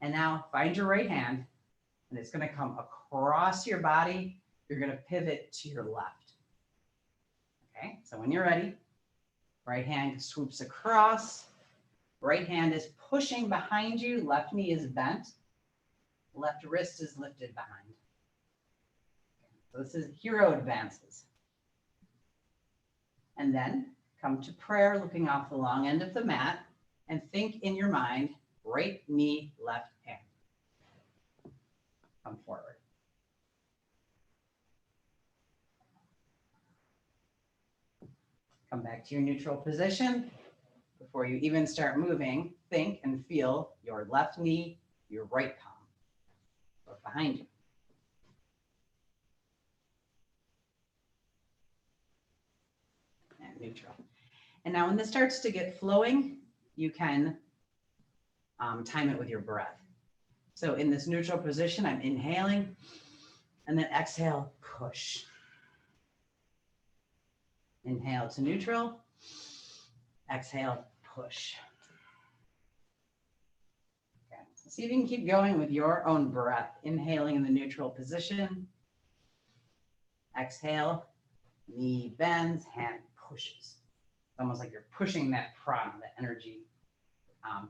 And now find your right hand and it's gonna come across your body. You're gonna pivot to your left. Okay, so when you're ready, right hand swoops across, right hand is pushing behind you, left knee is bent, left wrist is lifted behind. So this is hero advances. And then come to prayer, looking off the long end of the mat, and think in your mind, right knee, left hand. Come forward. Come back to your neutral position. Before you even start moving, think and feel your left knee, your right palm. Look behind you. And neutral. And now when this starts to get flowing, you can time it with your breath. So in this neutral position, I'm inhaling and then exhale, push. Inhale to neutral, exhale, push. Okay. So see if you can keep going with your own breath. Inhaling in the neutral position. Exhale, knee bends, hand pushes. It's almost like you're pushing that prana, that energy,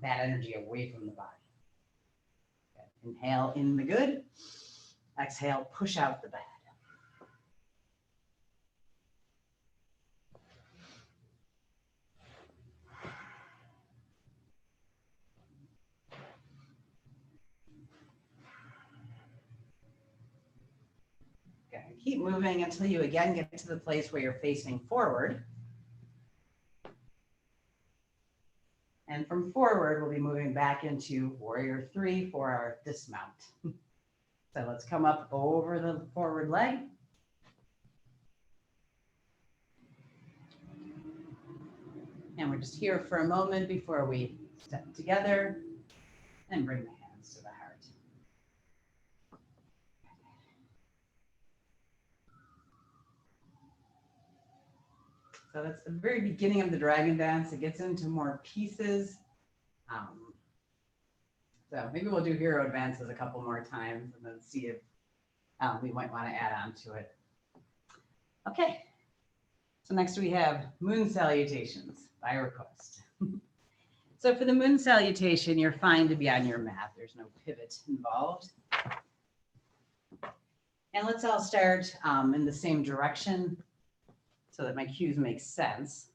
bad energy away from the body. Okay. Inhale in the good. Exhale, push out the bad. Okay. Keep moving until you again get to the place where you're facing forward. And from forward, we'll be moving back into warrior 3 for our dismount. So let's come up over the forward leg. And we're just here for a moment before we step together and bring the hands to the heart. So that's the very beginning of the dragon dance. It gets into more pieces. So maybe we'll do hero advances a couple more times and then see if we might want to add on to it. Okay. So next we have moon salutations by request. So for the moon salutation, you're fine to be on your mat. There's no pivot involved. And let's all start in the same direction so that my cues make sense.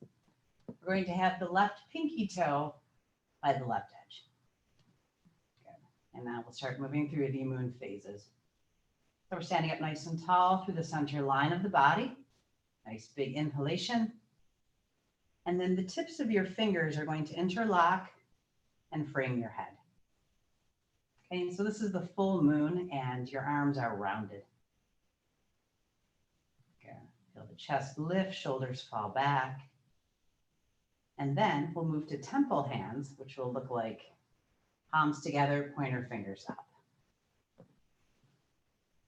We're going to have the left pinky toe by the left edge. Okay. And now we'll start moving through the moon phases. So we're standing up nice and tall through the center line of the body. Nice big inhalation. And then the tips of your fingers are going to interlock and frame your head. Okay, so this is the full moon and your arms are rounded. Okay, feel the chest lift, shoulders fall back. And then we'll move to temple hands, which will look like palms together, pointer fingers up.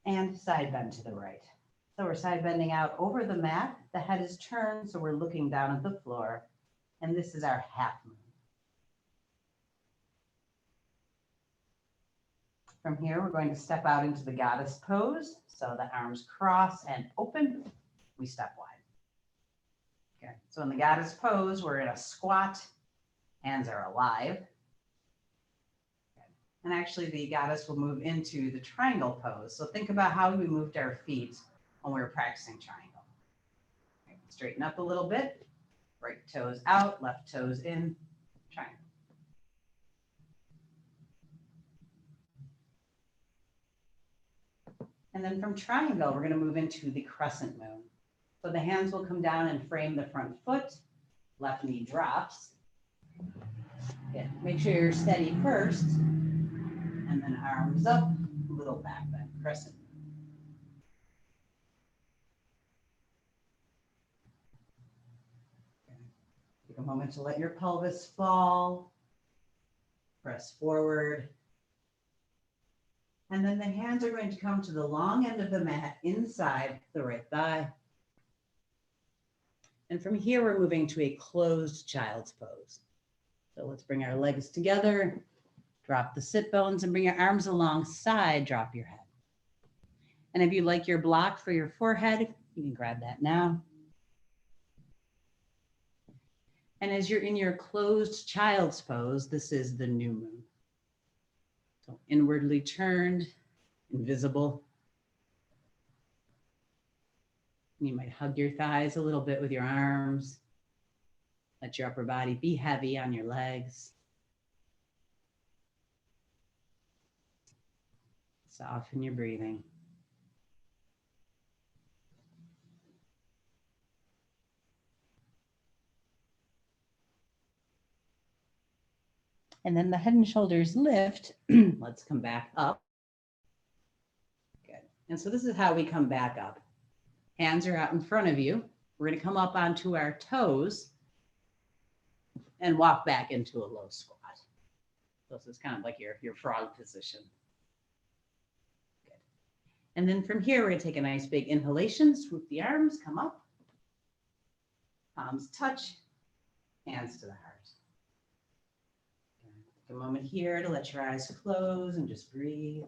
And side bend to the right. So we're side bending out over the mat. The head is turned, so we're looking down at the floor. And this is our half moon. From here, we're going to step out into the goddess pose. So the arms cross and open. We step wide. Okay. So in the goddess pose, we're in a squat. Hands are alive. And actually, the goddess will move into the triangle pose. So think about how we moved our feet when we were practicing triangle. Okay, straighten up a little bit. Right toes out, left toes in, triangle. And then from triangle, we're going to move into the crescent moon. So the hands will come down and frame the front foot. Left knee drops. Good. Make sure you're steady first. And then arms up, little back bend, crescent. Okay. Take a moment to let your pelvis fall. Press forward. And then the hands are going to come to the long end of the mat inside the right thigh. And from here, we're moving to a closed child's pose. So let's bring our legs together, drop the sit bones, and bring your arms alongside, drop your head. And if you like your block for your forehead, you can grab that now. And as you're in your closed child's pose, this is the new moon. So inwardly turned, invisible. You might hug your thighs a little bit with your arms. Let your upper body be heavy on your legs. Soften your breathing. And then the head and shoulders lift. Let's come back up. Good. And so this is how we come back up. Hands are out in front of you. We're going to come up onto our toes and walk back into a low squat. So this is kind of like your frog position. Good. And then from here, we're going to take a nice big inhalation, swoop the arms, come up. Palms touch, hands to the heart. Take a moment here to let your eyes close and just breathe.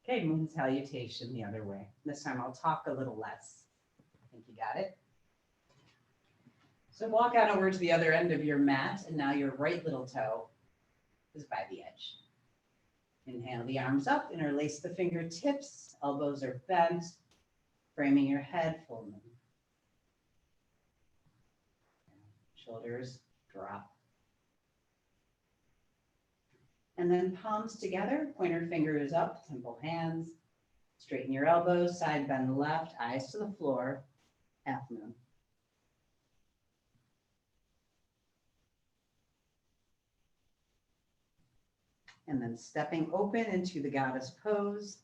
Okay, moon salutation the other way. This time I'll talk a little less. I think you got it. So walk on over to the other end of your mat, and now your right little toe is by the edge. Inhale the arms up, interlace the fingertips, elbows are bent, framing your head, full moon. Shoulders drop. And then palms together, pointer fingers up, temple hands. Straighten your elbows, side bend left, eyes to the floor, half moon. And then stepping open into the goddess pose.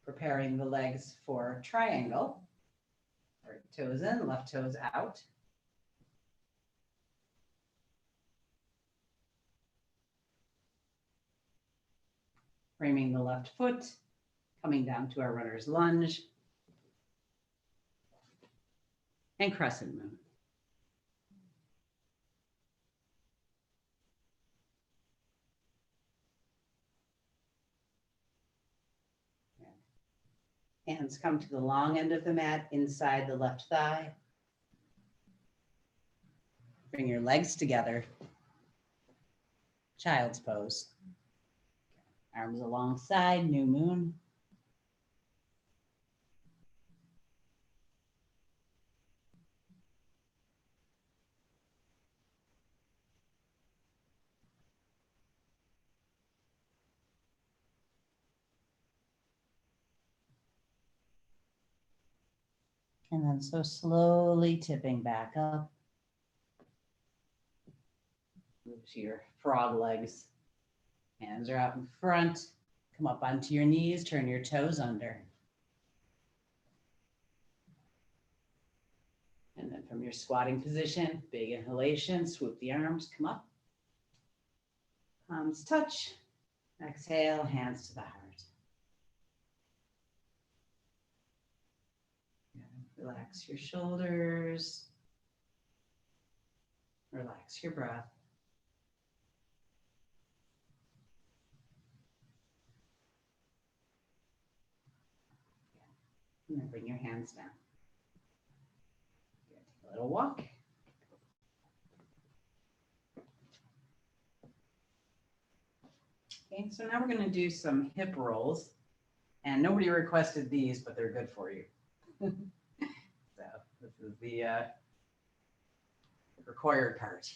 Preparing the legs for triangle. Right toes in, left toes out. Framing the left foot, coming down to our runner's lunge. And crescent moon. Hands come to the long end of the mat inside the left thigh. Bring your legs together. Child's pose. Arms alongside, new moon. And then so slowly tipping back up. Move to your frog legs. Hands are out in front. Come up onto your knees, turn your toes under. And then from your squatting position, big inhalation, swoop the arms, come up. Palms touch. Exhale, hands to the heart. Relax your shoulders. Relax your breath. And then bring your hands down. Take a little walk. Okay, so now we're going to do some hip rolls. And nobody requested these, but they're good for you. So this is the required part.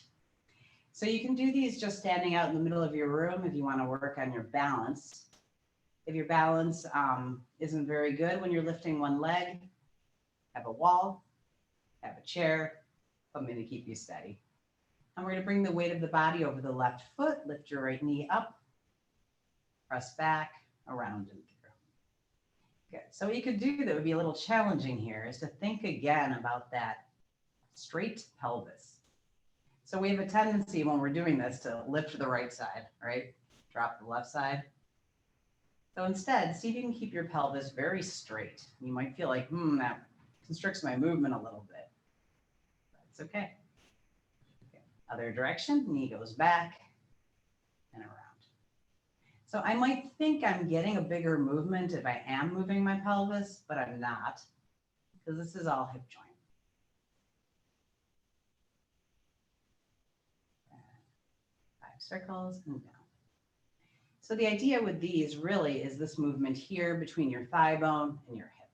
So you can do these just standing out in the middle of your room if you want to work on your balance. If your balance isn't very good when you're lifting one leg, have a wall, have a chair, something to keep you steady. And we're going to bring the weight of the body over the left foot, lift your right knee up, press back, around and through. Good. So what you could do that would be a little challenging here is to think again about that straight pelvis. So we have a tendency when we're doing this to lift the right side, right? Drop the left side. So instead, see if you can keep your pelvis very straight. You might feel like, that constricts my movement a little bit. That's okay. Other direction, knee goes back and around. So I might think I'm getting a bigger movement if I am moving my pelvis, but I'm not, because this is all hip joint. 5 circles and down. So the idea with these really is this movement here between your thigh bone and your hip.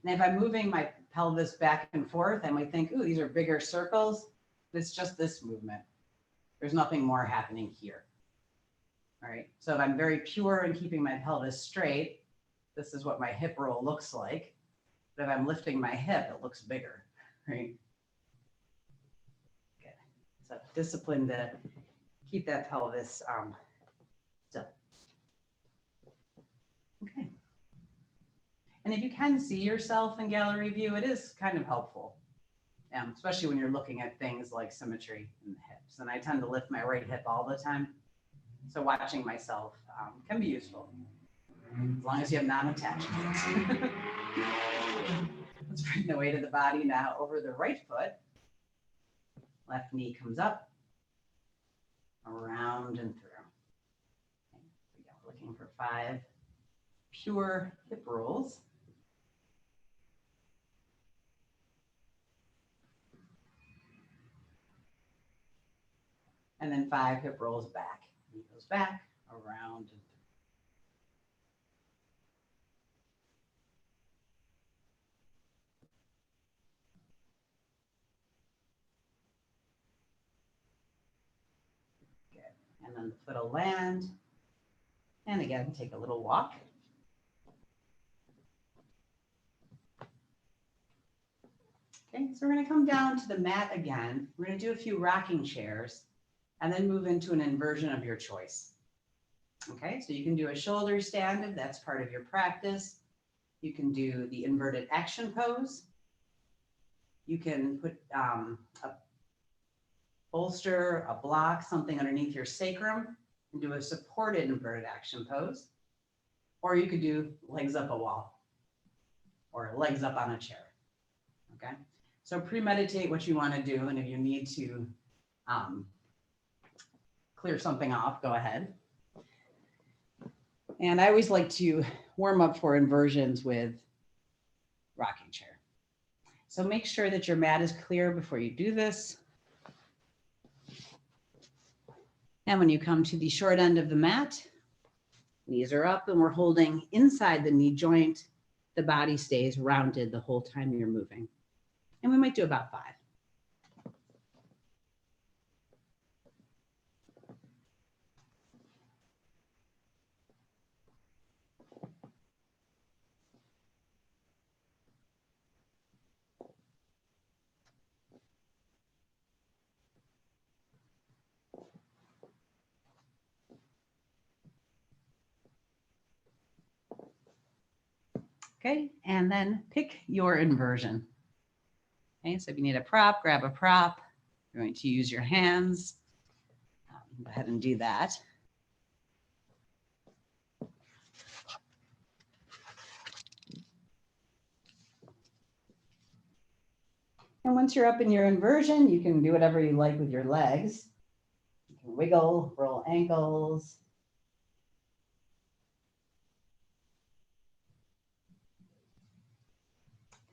And if I'm moving my pelvis back and forth, I might think, ooh, these are bigger circles. It's just this movement. There's nothing more happening here. All right. So if I'm very pure in keeping my pelvis straight, this is what my hip roll looks like. But if I'm lifting my hip, it looks bigger, right? Good. So discipline to keep that pelvis still. Okay. And if you can see yourself in gallery view, it is kind of helpful, especially when you're looking at things like symmetry in the hips. And I tend to lift my right hip all the time. So watching myself can be useful, as long as you have non-attachments. Let's bring the weight of the body now over the right foot. Left knee comes up, around and through. Okay, here we go. Looking for 5 pure hip rolls. And then 5 hip rolls back. Knee goes back, around and through. Good. And then the foot will land. And again, take a little walk. Okay, so we're going to come down to the mat again. We're going to do a few rocking chairs and then move into an inversion of your choice. Okay, so you can do a shoulder stand if that's part of your practice. You can do the inverted action pose. You can put a bolster, a block, something underneath your sacrum and do a supported inverted action pose. Or you could do legs up a wall or legs up on a chair. Okay, so premeditate what you want to do, and if you need to clear something off, go ahead. And I always like to warm up for inversions with rocking chair. So make sure that your mat is clear before you do this. And when you come to the short end of the mat, knees are up and we're holding inside the knee joint. The body stays rounded the whole time you're moving. And we might do about 5. Okay, and then pick your inversion. Okay, so if you need a prop, grab a prop. You're going to use your hands. Go ahead and do that. And once you're up in your inversion, you can do whatever you like with your legs. You can wiggle, roll ankles.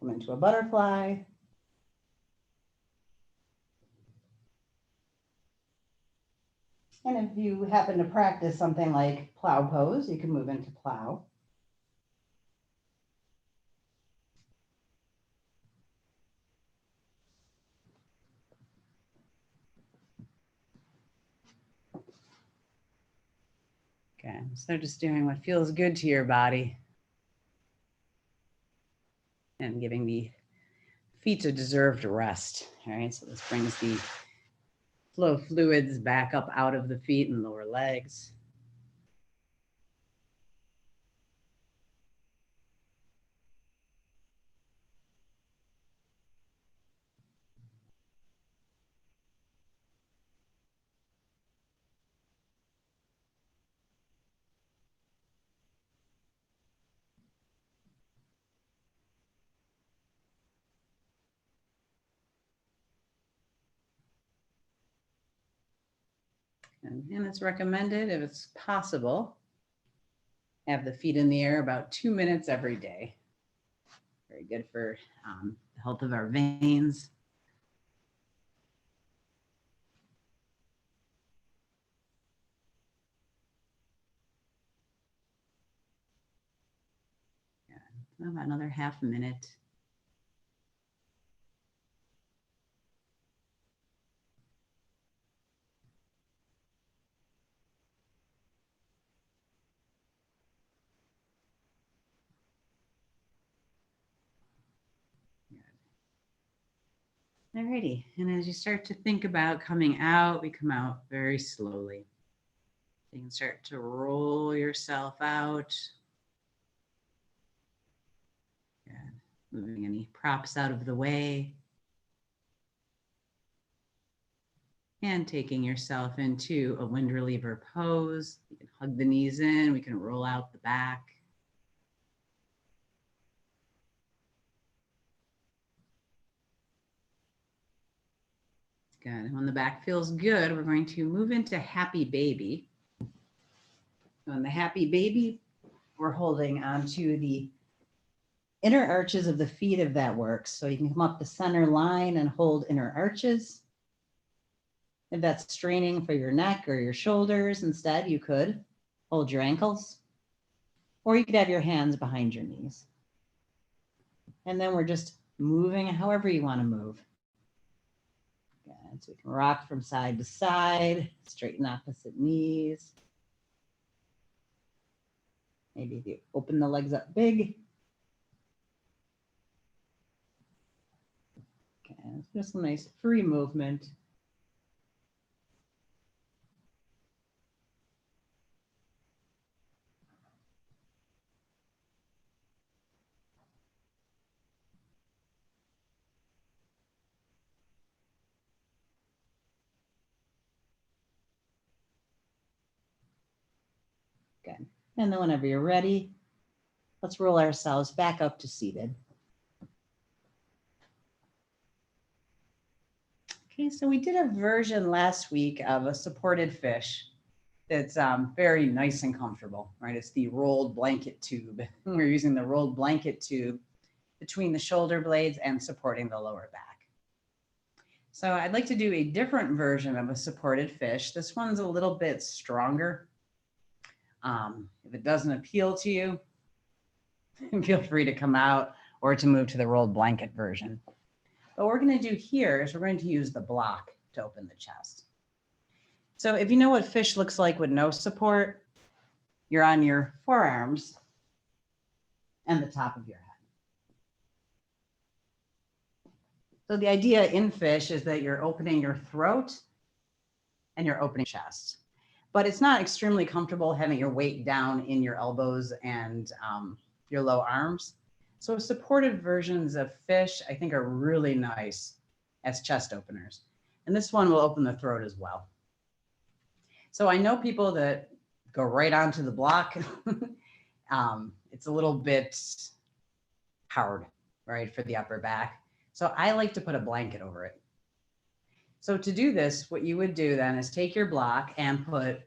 Come into a butterfly. And if you happen to practice something like plow pose, you can move into plow. Okay, so just doing what feels good to your body and giving the feet a deserved rest. All right, so this brings the flow of fluids back up out of the feet and lower legs. And it's recommended, if it's possible, have the feet in the air about 2 minutes every day. Very good for the health of our veins. Yeah, about another half a minute. Alrighty, and as you start to think about coming out, we come out very slowly. You can start to roll yourself out. Good. Moving any props out of the way. And taking yourself into a wind reliever pose. You can hug the knees in, we can roll out the back. Good. And when the back feels good, we're going to move into happy baby. On the happy baby, we're holding onto the inner arches of the feet if that works. So you can come up the center line and hold inner arches. If that's straining for your neck or your shoulders, instead you could hold your ankles, or you could have your hands behind your knees. And then we're just moving however you want to move. Good. So we can rock from side to side, straighten opposite knees. Maybe if you open the legs up big. Okay, just a nice free movement. Good. And then whenever you're ready, let's roll ourselves back up to seated. Okay, so we did a version last week of a supported fish that's very nice and comfortable, right? It's the rolled blanket tube. We're using the rolled blanket tube between the shoulder blades and supporting the lower back. So I'd like to do a different version of a supported fish. This one's a little bit stronger. If it doesn't appeal to you, feel free to come out or to move to the rolled blanket version. But what we're going to do here is we're going to use the block to open the chest. So if you know what fish looks like with no support, you're on your forearms and the top of your head. So the idea in fish is that you're opening your throat and you're opening your chest. But it's not extremely comfortable having your weight down in your elbows and your low arms. So supported versions of fish, I think, are really nice as chest openers. And this one will open the throat as well. So I know people that go right onto the block. It's a little bit hard, right, for the upper back. So I like to put a blanket over it. So to do this, what you would do then is take your block and put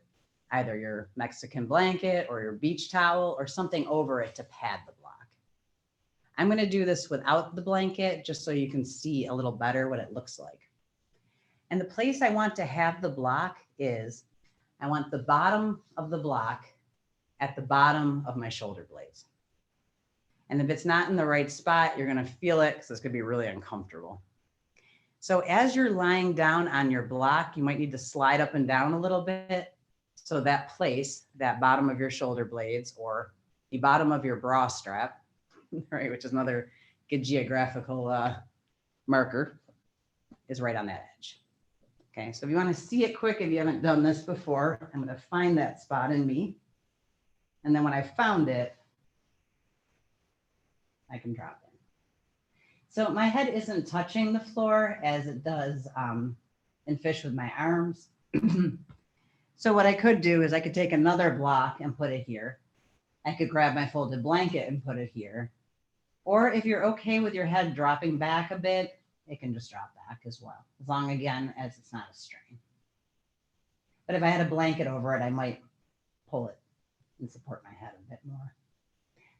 either your Mexican blanket or your beach towel or something over it to pad the block. I'm going to do this without the blanket just so you can see a little better what it looks like. And the place I want to have the block is, I want the bottom of the block at the bottom of my shoulder blades. And if it's not in the right spot, you're going to feel it because it's going to be really uncomfortable. So as you're lying down on your block, you might need to slide up and down a little bit So that place, that bottom of your shoulder blades or the bottom of your bra strap, right, which is another good geographical marker, is right on that edge. Okay, so if you want to see it quick, if you haven't done this before, I'm going to find that spot in me. And then when I found it, I can drop it. So my head isn't touching the floor as it does in fish with my arms. So what I could do is I could take another block and put it here. I could grab my folded blanket and put it here. Or if you're okay with your head dropping back a bit, it can just drop back as well, as long, again, as it's not a strain. But if I had a blanket over it, I might pull it and support my head a bit more.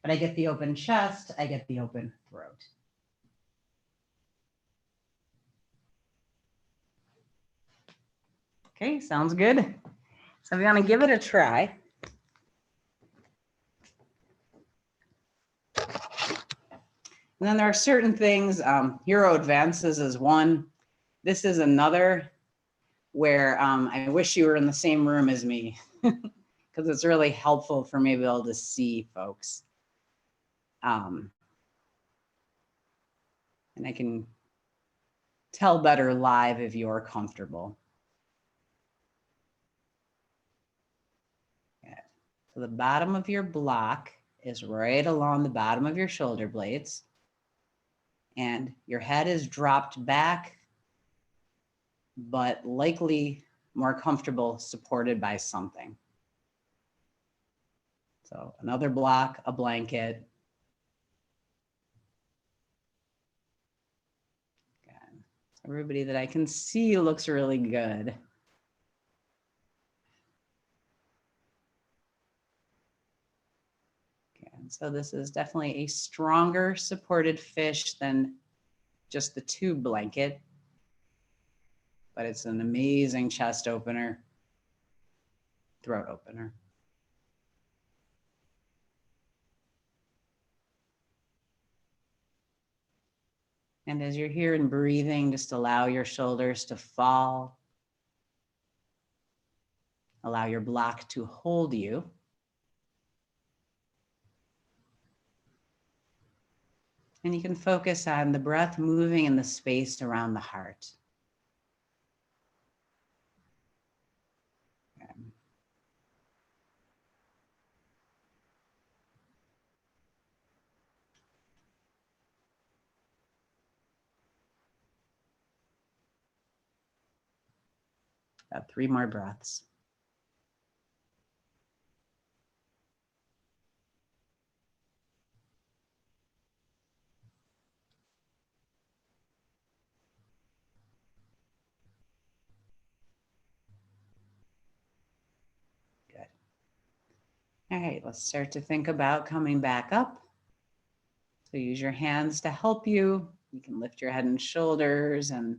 But I get the open chest, I get the open throat. Okay, sounds good. So if you want to give it a try. And then there are certain things, Hero Advances is one. This is another where I wish you were in the same room as me because it's really helpful for me to be able to see folks. And I can tell better live if you're comfortable. Okay. So the bottom of your block is right along the bottom of your shoulder blades. And your head is dropped back, but likely more comfortable supported by something. So another block, a blanket. Again, everybody that I can see looks really good. So this is definitely a stronger supported fish than just the tube blanket, but it's an amazing chest opener, throat opener. And as you're here and breathing, just allow your shoulders to fall. Allow your block to hold you. And you can focus on the breath moving in the space around the heart. Okay. About 3 more breaths. Good. All right, let's start to think about coming back up. So use your hands to help you. You can lift your head and shoulders and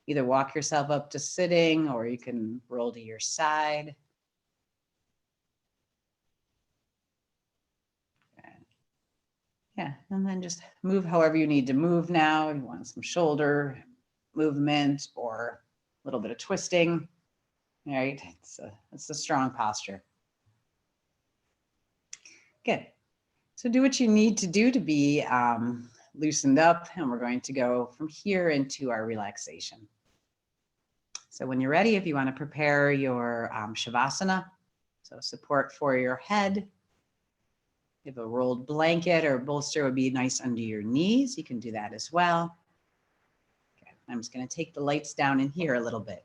either walk yourself up to sitting or you can roll to your side. Yeah, and then just move however you need to move now. If you want some shoulder movement or a little bit of twisting. All right, it's a strong posture. Good. So do what you need to do to be loosened up, and we're going to go from here into our relaxation. So when you're ready, if you want to prepare your Shavasana, so support for your head, if a rolled blanket or bolster would be nice under your knees, you can do that as well. Okay, I'm just going to take the lights down in here a little bit.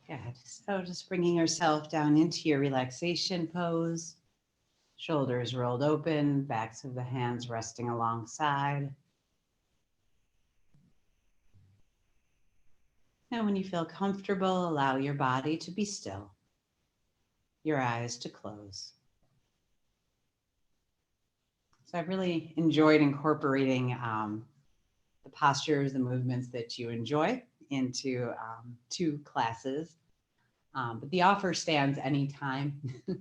Good. So just bringing yourself down into your relaxation pose. Shoulders rolled open, backs of the hands resting alongside. And when you feel comfortable, allow your body to be still, your eyes to close. So I've really enjoyed incorporating the postures, the movements that you enjoy into 2 classes. But the offer stands anytime. If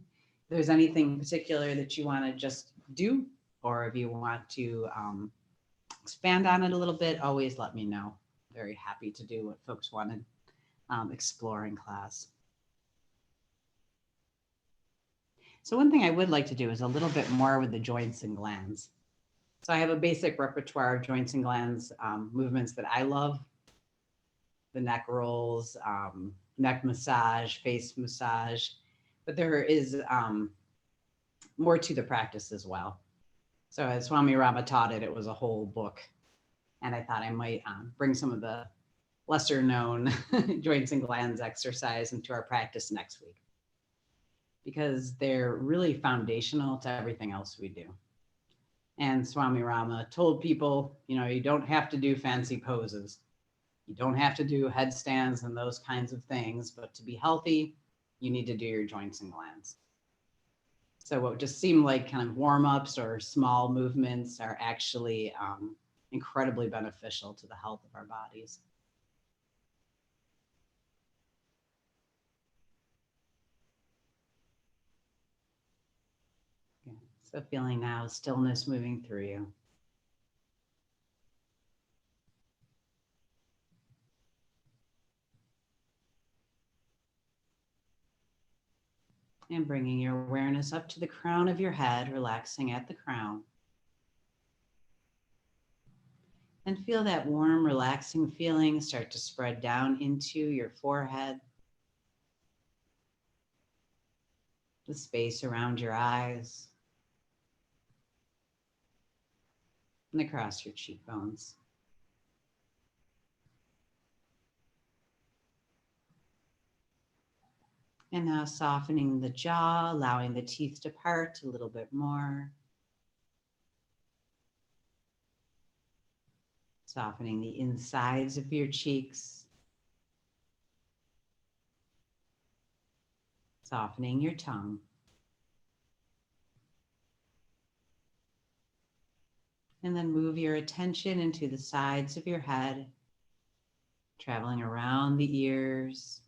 there's anything particular that you want to just do, or if you want to expand on it a little bit, always let me know. Very happy to do what folks want to explore in class. So one thing I would like to do is a little bit more with the joints and glands. So I have a basic repertoire of joints and glands movements that I love. The neck rolls, neck massage, face massage, but there is more to the practice as well. So as Swami Rama taught it, it was a whole book. And I thought I might bring some of the lesser known joints and glands exercise into our practice next week, because they're really foundational to everything else we do. And Swami Rama told people, you don't have to do fancy poses. You don't have to do headstands and those kinds of things, but to be healthy, you need to do your joints and glands. So what just seemed like kind of warm-ups or small movements are actually incredibly beneficial to the health of our bodies. Okay. So feeling now stillness moving through you. And bringing your awareness up to the crown of your head, relaxing at the crown. And feel that warm, relaxing feeling start to spread down into your forehead, the space around your eyes, and across your cheekbones. And now softening the jaw, allowing the teeth to part a little bit more. Softening the insides of your cheeks. Softening your tongue. And then move your attention into the sides of your head, traveling around the ears,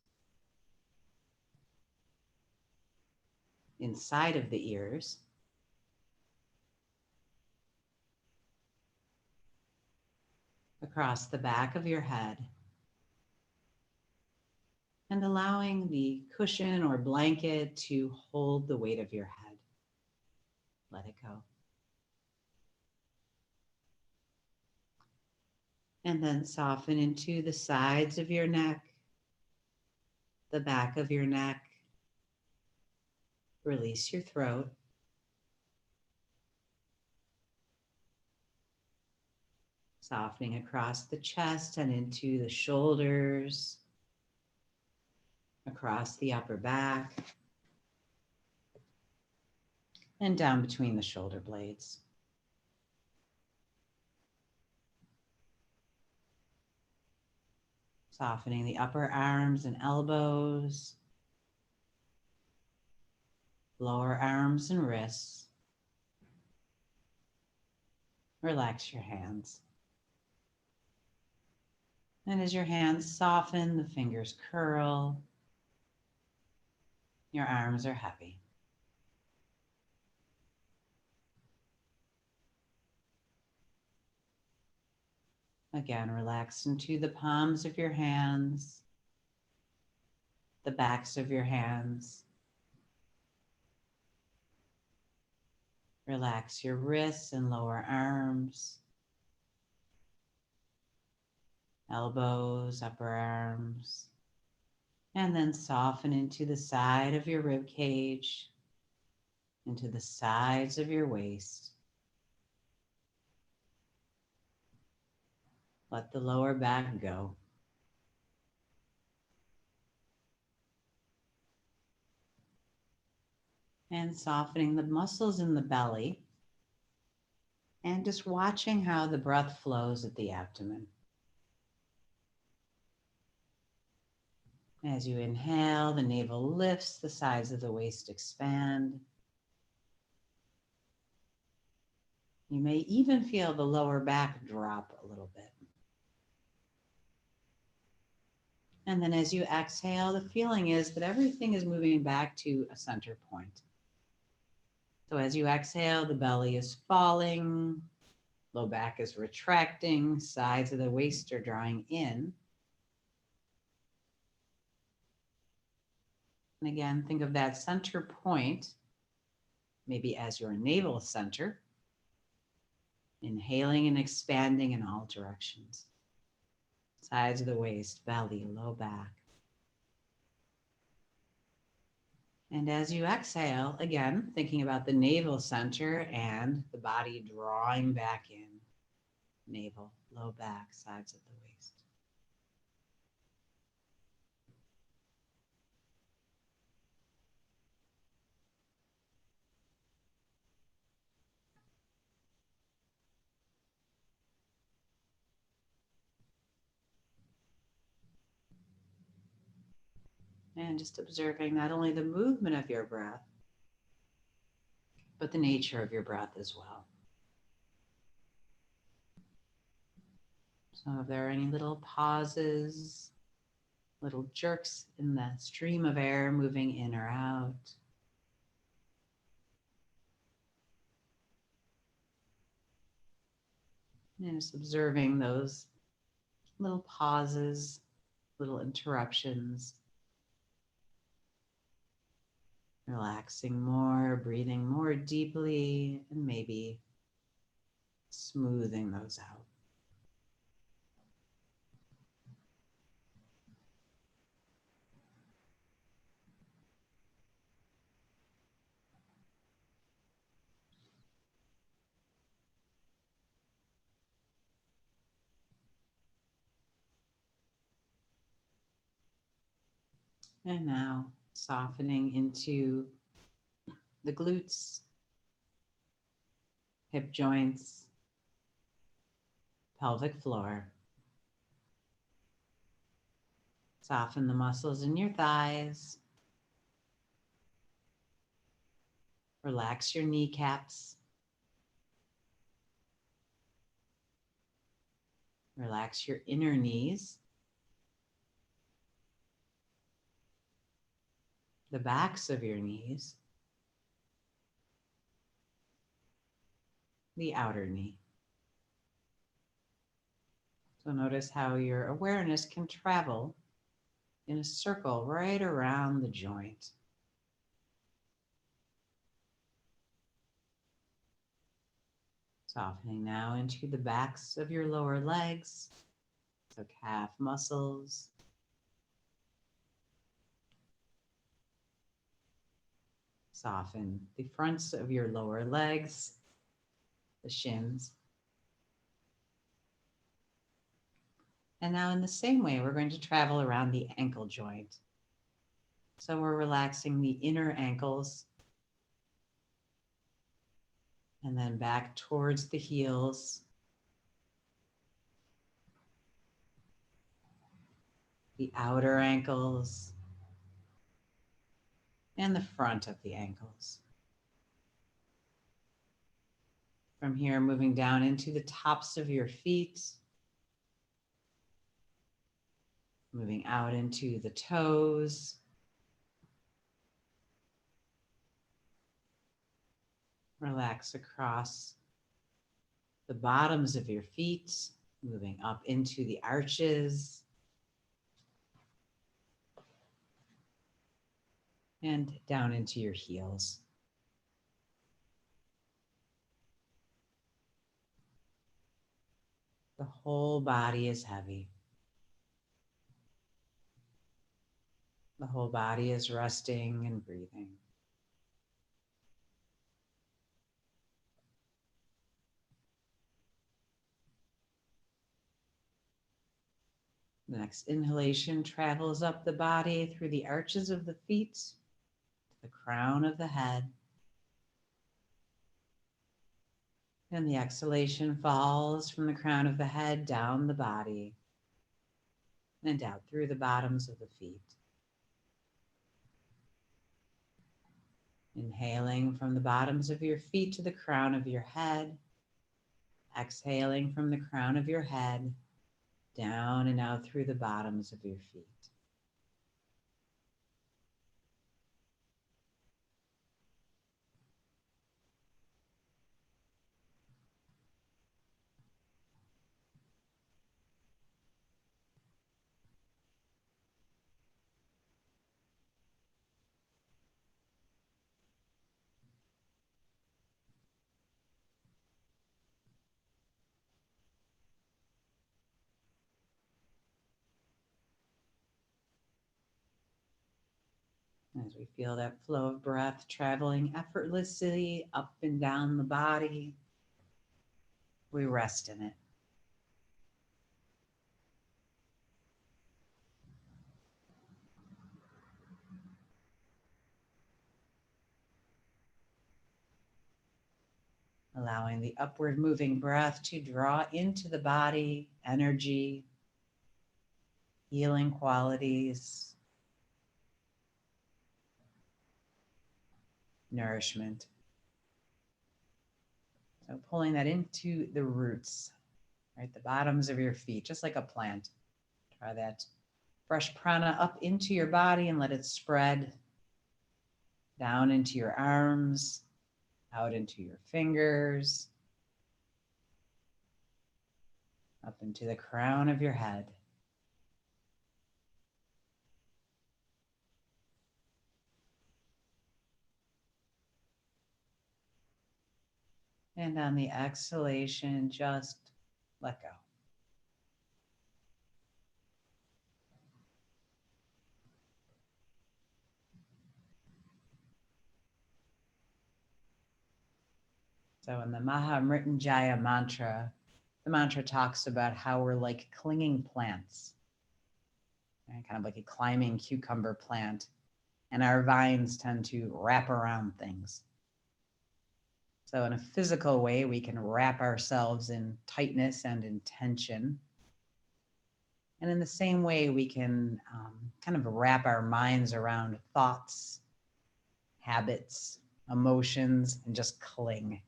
inside of the ears, across the back of your head, and allowing the cushion or blanket to hold the weight of your head. Let it go. And then soften into the sides of your neck, the back of your neck. Release your throat. Softening across the chest and into the shoulders, across the upper back, and down between the shoulder blades. Softening the upper arms and elbows, lower arms and wrists. Relax your hands. And as your hands soften, the fingers curl, your arms are heavy. Again, relax into the palms of your hands, the backs of your hands. Relax your wrists and lower arms, elbows, upper arms, and then soften into the side of your rib cage, into the sides of your waist. Let the lower back go. And softening the muscles in the belly and just watching how the breath flows at the abdomen. As you inhale, the navel lifts, the sides of the waist expand. You may even feel the lower back drop a little bit. And then as you exhale, the feeling is that everything is moving back to a center point. So as you exhale, the belly is falling, low back is retracting, sides of the waist are drawing in. And again, think of that center point, maybe as your navel center, inhaling and expanding in all directions. Sides of the waist, belly, low back. And as you exhale, again, thinking about the navel center and the body drawing back in. Navel, low back, sides of the waist. And just observing not only the movement of your breath, but the nature of your breath as well. So if there are any little pauses, little jerks in the stream of air moving in or out. And just observing those little pauses, little interruptions. Relaxing more, breathing more deeply, and maybe smoothing those out. And now softening into the glutes, hip joints, pelvic floor. Soften the muscles in your thighs. Relax your kneecaps. Relax your inner knees, the backs of your knees, the outer knee. So notice how your awareness can travel in a circle right around the joint. Softening now into the backs of your lower legs, so calf muscles. Soften the fronts of your lower legs, the shins. And now in the same way, we're going to travel around the ankle joint. So we're relaxing the inner ankles and then back towards the heels, the outer ankles, and the front of the ankles. From here, moving down into the tops of your feet, moving out into the toes, relax across the bottoms of your feet, moving up into the arches, and down into your heels. The whole body is heavy. The whole body is resting and breathing. The next inhalation travels up the body through the arches of the feet to the crown of the head. And the exhalation falls from the crown of the head down the body and out through the bottoms of the feet. Inhaling from the bottoms of your feet to the crown of your head. Exhaling from the crown of your head down and out through the bottoms of your feet. As we feel that flow of breath traveling effortlessly up and down the body, we rest in it. Allowing the upward moving breath to draw into the body energy, healing qualities, nourishment. So pulling that into the roots, right? The bottoms of your feet, just like a plant. Try that fresh prana up into your body and let it spread down into your arms, out into your fingers, up into the crown of your head. And on the exhalation, just let go. So in the Mahamrityunjaya mantra, the mantra talks about how we're like clinging plants, right? Kind of like a climbing cucumber plant, and our vines tend to wrap around things. So in a physical way, we can wrap ourselves in tightness and in tension. And in the same way, we can kind of wrap our minds around thoughts, habits, emotions, and just cling,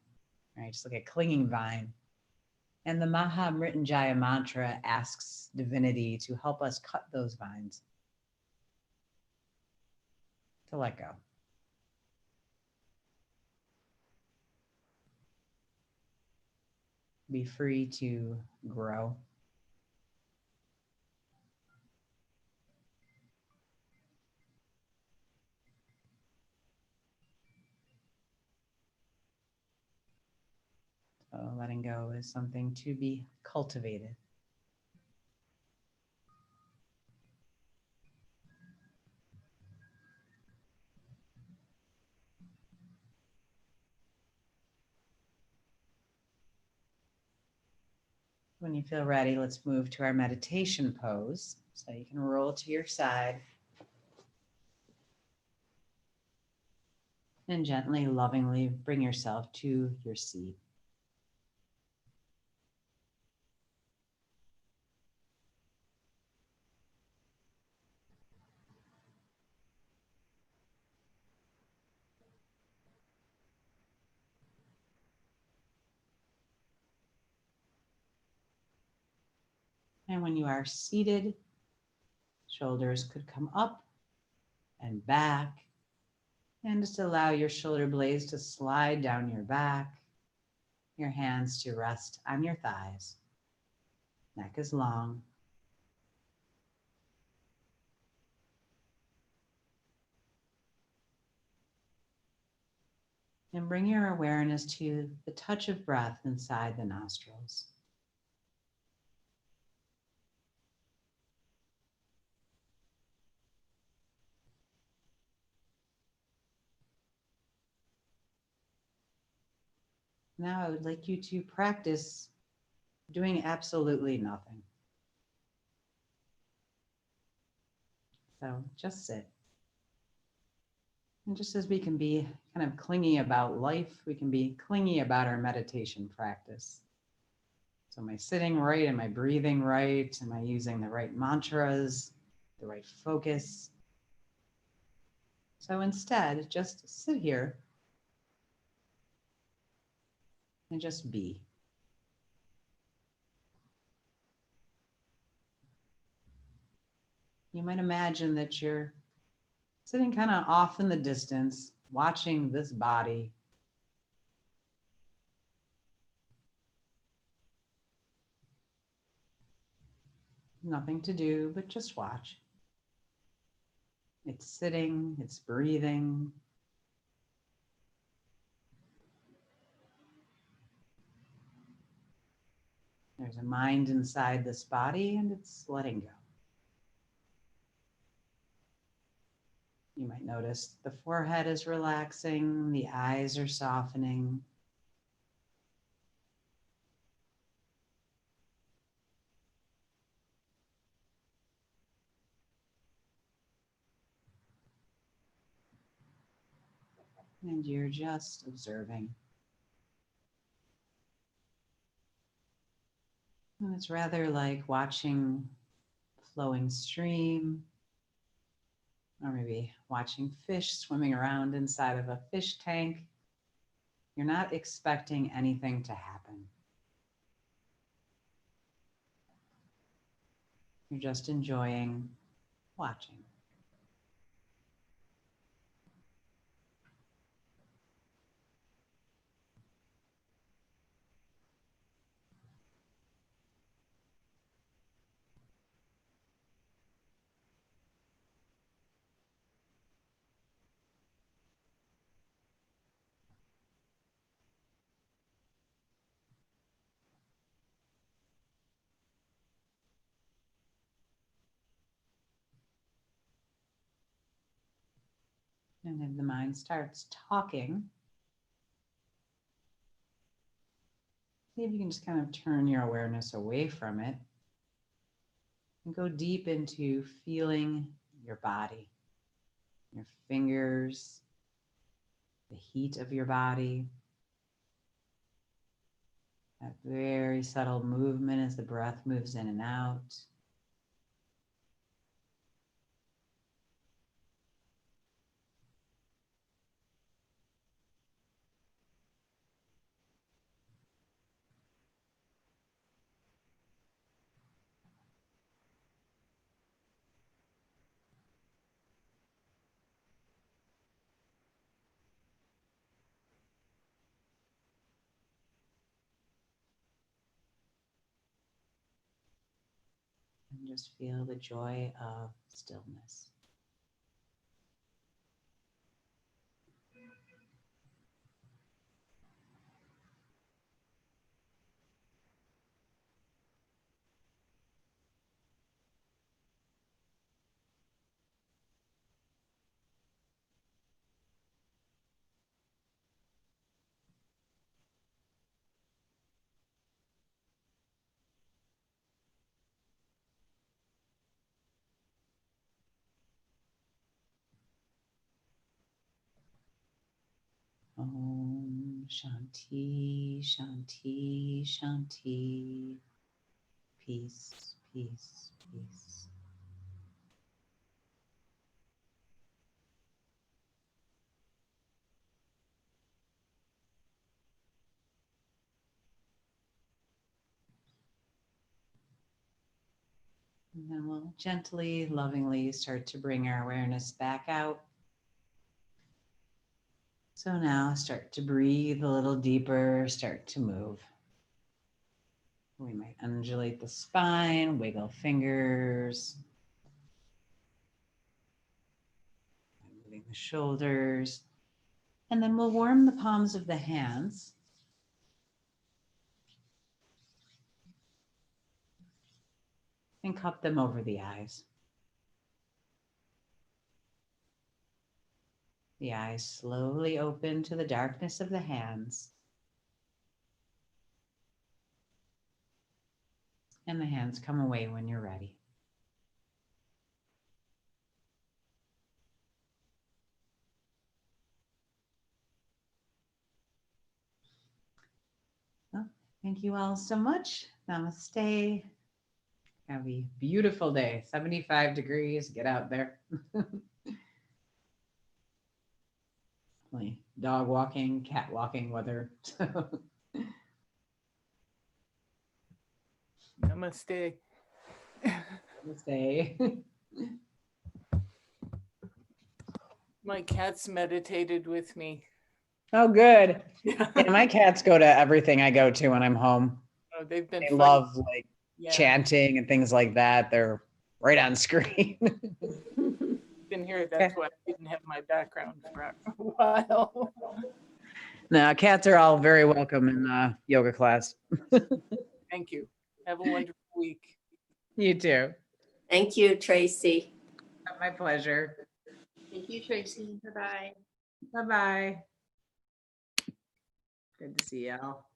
right? Just like a clinging vine. And the Mahamrityunjaya mantra asks divinity to help us cut those vines, to let go. Be free to grow. So letting go is something to be cultivated. When you feel ready, let's move to our meditation pose. So you can roll to your side and gently, lovingly bring yourself to your seat. And when you are seated, shoulders could come up and back. And just allow your shoulder blades to slide down your back, your hands to rest on your thighs. Neck is long. And bring your awareness to the touch of breath inside the nostrils. Now I would like you to practice doing absolutely nothing. So just sit And just as we can be kind of clingy about life, we can be clingy about our meditation practice. So am I sitting right? Am I breathing right? Am I using the right mantras, the right focus? So instead, just sit here and just be. You might imagine that you're sitting kind of off in the distance, watching this body. Nothing to do, but just watch. It's sitting, it's breathing. There's a mind inside this body and it's letting go. You might notice the forehead is relaxing, the eyes are softening. And you're just observing. And it's rather like watching a flowing stream, or maybe watching fish swimming around inside of a fish tank. You're not expecting anything to happen. You're just enjoying watching. And if the mind starts talking, see if you can just kind of turn your awareness away from it and go deep into feeling your body, your fingers, the heat of your body, that very subtle movement as the breath moves in and out. And just feel the joy of stillness. Om Shanti, Shanti, Shanti. Peace, peace, peace. And then we'll gently, lovingly start to bring our awareness back out. So now start to breathe a little deeper, start to move. We might undulate the spine, wiggle fingers, moving the shoulders. And then we'll warm the palms of the hands. And cup them over the eyes. The eyes slowly open to the darkness of the hands. And the hands come away when you're ready. Thank you all so much. Namaste. Have a beautiful day. 75 degrees. Get out there. Like dog walking, cat walking weather. Namaste. Namaste. My cats meditated with me. Oh, good. Yeah, my cats go to everything I go to when I'm home. Oh, they've been They fighting. love like Yeah, chanting and things like that. They're right on screen. been here. That's why I didn't have my background for a while. No, cats are all very welcome in yoga class. Thank you. Have a wonderful week. You too. Thank you, Tracy. My pleasure. Thank you, Tracy. Bye-bye. Bye-bye. Good to see y'all.